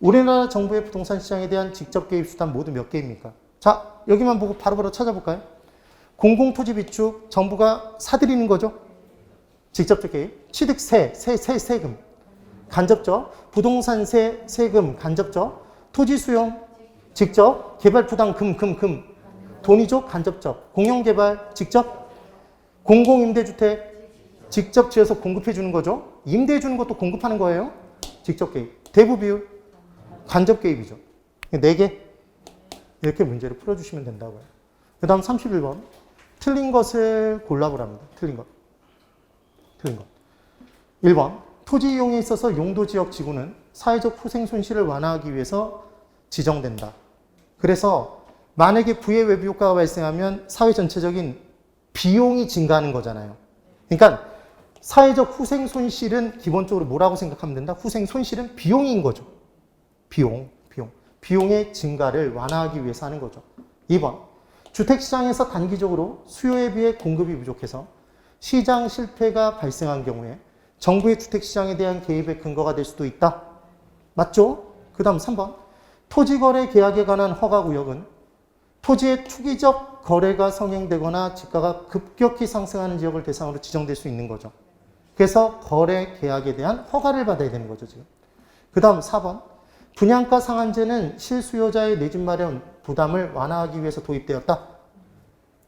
우리나라 정부의 부동산 시장에 대한 직접 개입 수단 모두 몇 개입니까? 자, 여기만 보고 바로바로 찾아볼까요? 공공토지 비축, 정부가 사들이는 거죠. 직접적 개입. 취득세, 세금. 간접적. 부동산세, 세금, 간접적. 토지 수용, 직접. 개발 부담, 금. 돈이죠. 간접적. 공영개발, 직접. 공공임대주택, 직접 지어서 공급해 주는 거죠. 임대해 주는 것도 공급하는 거예요. 직접 개입. 대부 비율, 간접 개입이죠. 4개. 이렇게 문제를 풀어주시면 된다고요. 그 다음 31번. 틀린 것을 골라보랍니다. 틀린 것. 1번. 토지 이용에 있어서 용도지역 지구는 사회적 후생 손실을 완화하기 위해서 지정된다. 그래서 만약에 부의 외부 효과가 발생하면 사회 전체적인 비용이 증가하는 거잖아요. 그러니까 사회적 후생 손실은 기본적으로 뭐라고 생각하면 된다? 후생 손실은 비용인 거죠. 비용의 증가를 완화하기 위해서 하는 거죠. 2번. 주택시장에서 단기적으로 수요에 비해 공급이 부족해서 시장 실패가 발생한 경우에 정부의 주택시장에 대한 개입의 근거가 될 수도 있다. 맞죠? 그 다음 3번. 토지거래 계약에 관한 허가구역은 토지의 투기적 거래가 성행되거나 지가가 급격히 상승하는 지역을 대상으로 지정될 수 있는 거죠. 그래서 거래 계약에 대한 허가를 받아야 되는 거죠, 지금. 그 다음 4번. 분양가 상한제는 실수요자의 내 집 마련 부담을 완화하기 위해서 도입되었다.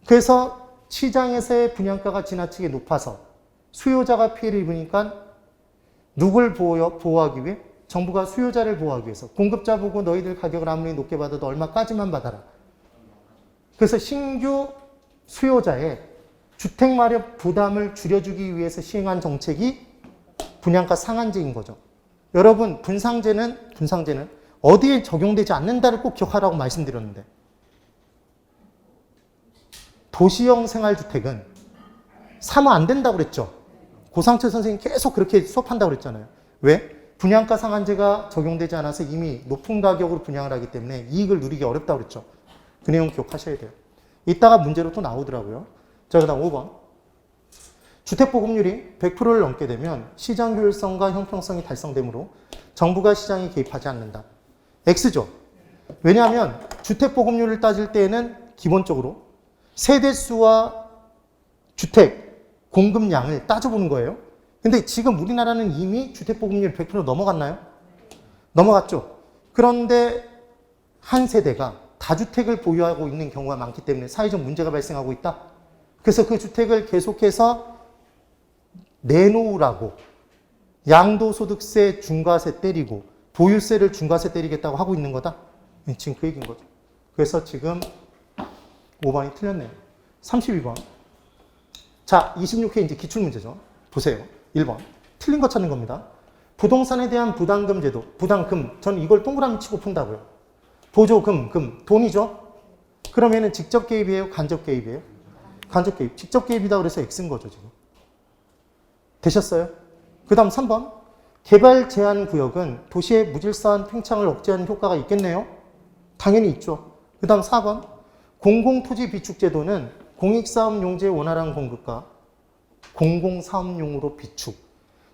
그래서 시장에서의 분양가가 지나치게 높아서 수요자가 피해를 입으니까 누굴 보호하기 위해? 정부가 수요자를 보호하기 위해서 공급자 보고 너희들 가격을 아무리 높게 받아도 얼마까지만 받아라. 그래서 신규 수요자의 주택 마련 부담을 줄여주기 위해서 시행한 정책이 분양가 상한제인 거죠. 여러분, 분상제는 어디에 적용되지 않는다를 꼭 기억하라고 말씀드렸는데 도시형 생활주택은 사면 안 된다고 그랬죠. 고상철 선생님 계속 그렇게 수업한다고 그랬잖아요. 왜? 분양가 상한제가 적용되지 않아서 이미 높은 가격으로 분양을 하기 때문에 이익을 누리기 어렵다고 그랬죠. 그 내용 기억하셔야 돼요. 이따가 문제로 또 나오더라고요. 자, 그 다음 5번. 주택보급률이 100%를 넘게 되면 시장 효율성과 형평성이 달성되므로 정부가 시장에 개입하지 않는다. X죠. 왜냐하면 주택보급률을 따질 때에는 기본적으로 세대수와 주택 공급량을 따져보는 거예요. 근데 지금 우리나라는 이미 주택보급률 100% 넘어갔나요? 넘어갔죠. 그런데 한 세대가 다주택을 보유하고 있는 경우가 많기 때문에 사회적 문제가 발생하고 있다. 그래서 그 주택을 계속해서 내놓으라고 양도소득세 중과세 때리고 보유세를 중과세 때리겠다고 하고 있는 거다. 지금 그 얘기인 거죠. 그래서 지금 5번이 틀렸네요. 32번. 자, 26회 이제 기출문제죠. 보세요. 1번. 틀린 거 찾는 겁니다. 부동산에 대한 부담금 제도. 부담금. 저는 이걸 동그라미 치고 푼다고요. 보조금, 돈이죠? 그러면은 직접 개입이에요? 간접 개입이에요? 간접 개입. 직접 개입이다 그래서 X인 거죠, 지금. 되셨어요? 그 다음 3번. 개발 제한 구역은 도시의 무질서한 팽창을 억제하는 효과가 있겠네요? 당연히 있죠. 그 다음 4번. 공공토지 비축제도는 공익사업용지의 원활한 공급과 공공사업용으로 비축,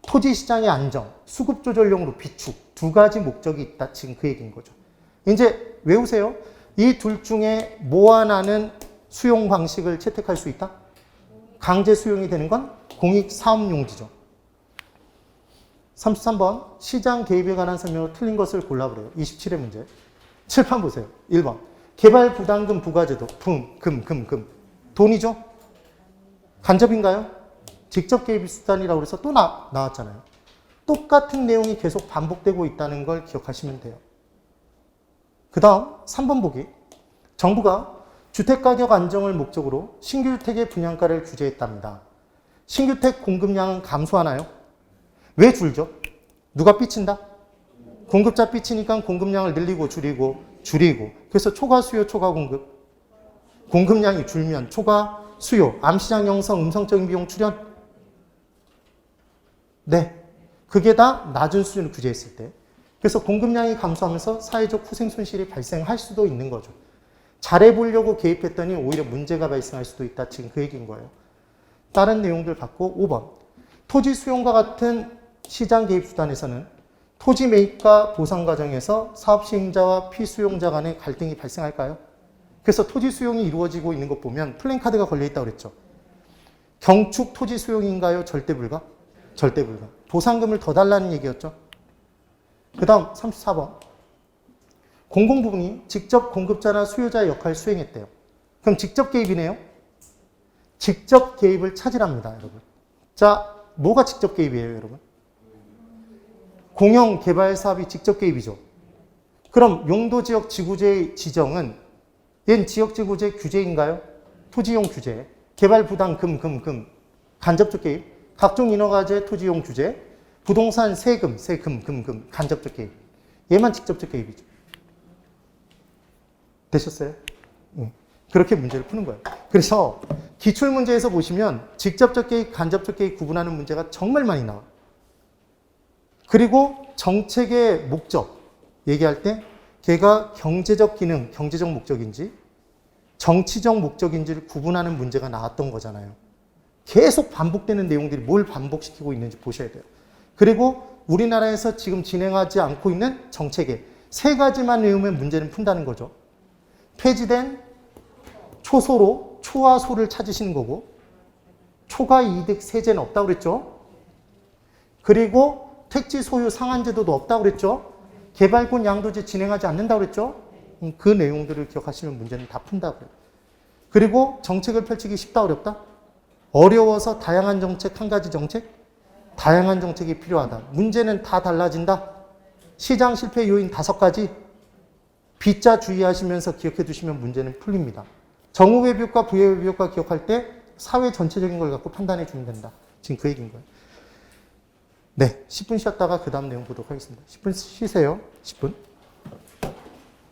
토지시장의 안정, 수급조절용으로 비축 두 가지 목적이 있다. 지금 그 얘기인 거죠. 이제 외우세요. 이 둘 중에 뭐 하나는 수용 방식을 채택할 수 있다? 강제 수용이 되는 건 공익사업용지죠. 33번 시장 개입에 관한 설명으로 틀린 것을 골라보래요. 27회 문제. 칠판 보세요. 1번 개발 부담금 부과제도 금 돈이죠? 간접인가요? 직접 개입 수단이라고 해서 또 나왔잖아요. 똑같은 내용이 계속 반복되고 있다는 걸 기억하시면 돼요. 그 다음 3번 보기. 정부가 주택가격 안정을 목적으로 신규주택의 분양가를 규제했답니다. 신규주택 공급량은 감소하나요? 왜 줄죠? 누가 삐친다? 공급자 삐치니까 공급량을 늘리고 줄이고. 그래서 초과 수요, 초과 공급. 공급량이 줄면 초과 수요, 암시장 형성, 음성적인 비용 출현. 네. 그게 다 낮은 수준을 규제했을 때. 그래서 공급량이 감소하면서 사회적 후생 손실이 발생할 수도 있는 거죠. 잘해보려고 개입했더니 오히려 문제가 발생할 수도 있다. 지금 그 얘기인 거예요. 다른 내용들 받고 5번. 토지 수용과 같은 시장 개입 수단에서는 토지 매입과 보상 과정에서 사업 시행자와 피수용자 간의 갈등이 발생할까요? 그래서 토지 수용이 이루어지고 있는 것 보면 플랜카드가 걸려있다고 그랬죠. 경축 토지 수용인가요? 절대 불가? 절대 불가. 보상금을 더 달라는 얘기였죠. 그 다음 34번. 공공부문이 직접 공급자나 수요자의 역할을 수행했대요. 그럼 직접 개입이네요. 직접 개입을 찾으랍니다, 여러분. 자, 뭐가 직접 개입이에요, 여러분? 공영 개발 사업이 직접 개입이죠. 그럼 용도지역 지구제의 지정은 얘는 지역지구제 규제인가요? 토지용 규제. 개발 부담 금. 간접적 개입. 각종 인허가제 토지용 규제. 부동산 세금. 간접적 개입. 얘만 직접적 개입이죠. 되셨어요? 그렇게 문제를 푸는 거예요. 그래서 기출문제에서 보시면 직접적 개입, 간접적 개입 구분하는 문제가 정말 많이 나와요. 그리고 정책의 목적 얘기할 때 걔가 경제적 기능, 경제적 목적인지 정치적 목적인지를 구분하는 문제가 나왔던 거잖아요. 계속 반복되는 내용들이 뭘 반복시키고 있는지 보셔야 돼요. 그리고 우리나라에서 지금 진행하지 않고 있는 정책에 세 가지만 외우면 문제는 푼다는 거죠. 폐지된 초소로 초와 소를 찾으시는 거고 초과 이득 세제는 없다고 그랬죠. 그리고 택지 소유 상한제도도 없다고 그랬죠. 개발권 양도제 진행하지 않는다고 그랬죠. 그 내용들을 기억하시면 문제는 다 푼다고요. 그리고 정책을 펼치기 쉽다 어렵다? 어려워서 다양한 정책, 한 가지 정책? 다양한 정책이 필요하다. 문제는 다 달라진다. 시장 실패 요인 5가지. B자 주의하시면서 기억해 두시면 문제는 풀립니다. 정후외비 효과, 부외비 효과 기억할 때 사회 전체적인 걸 갖고 판단해 주면 된다. 지금 그 얘기인 거예요. 네, 10분 쉬었다가 그 다음 내용 보도록 하겠습니다. 10분 쉬세요. 10분.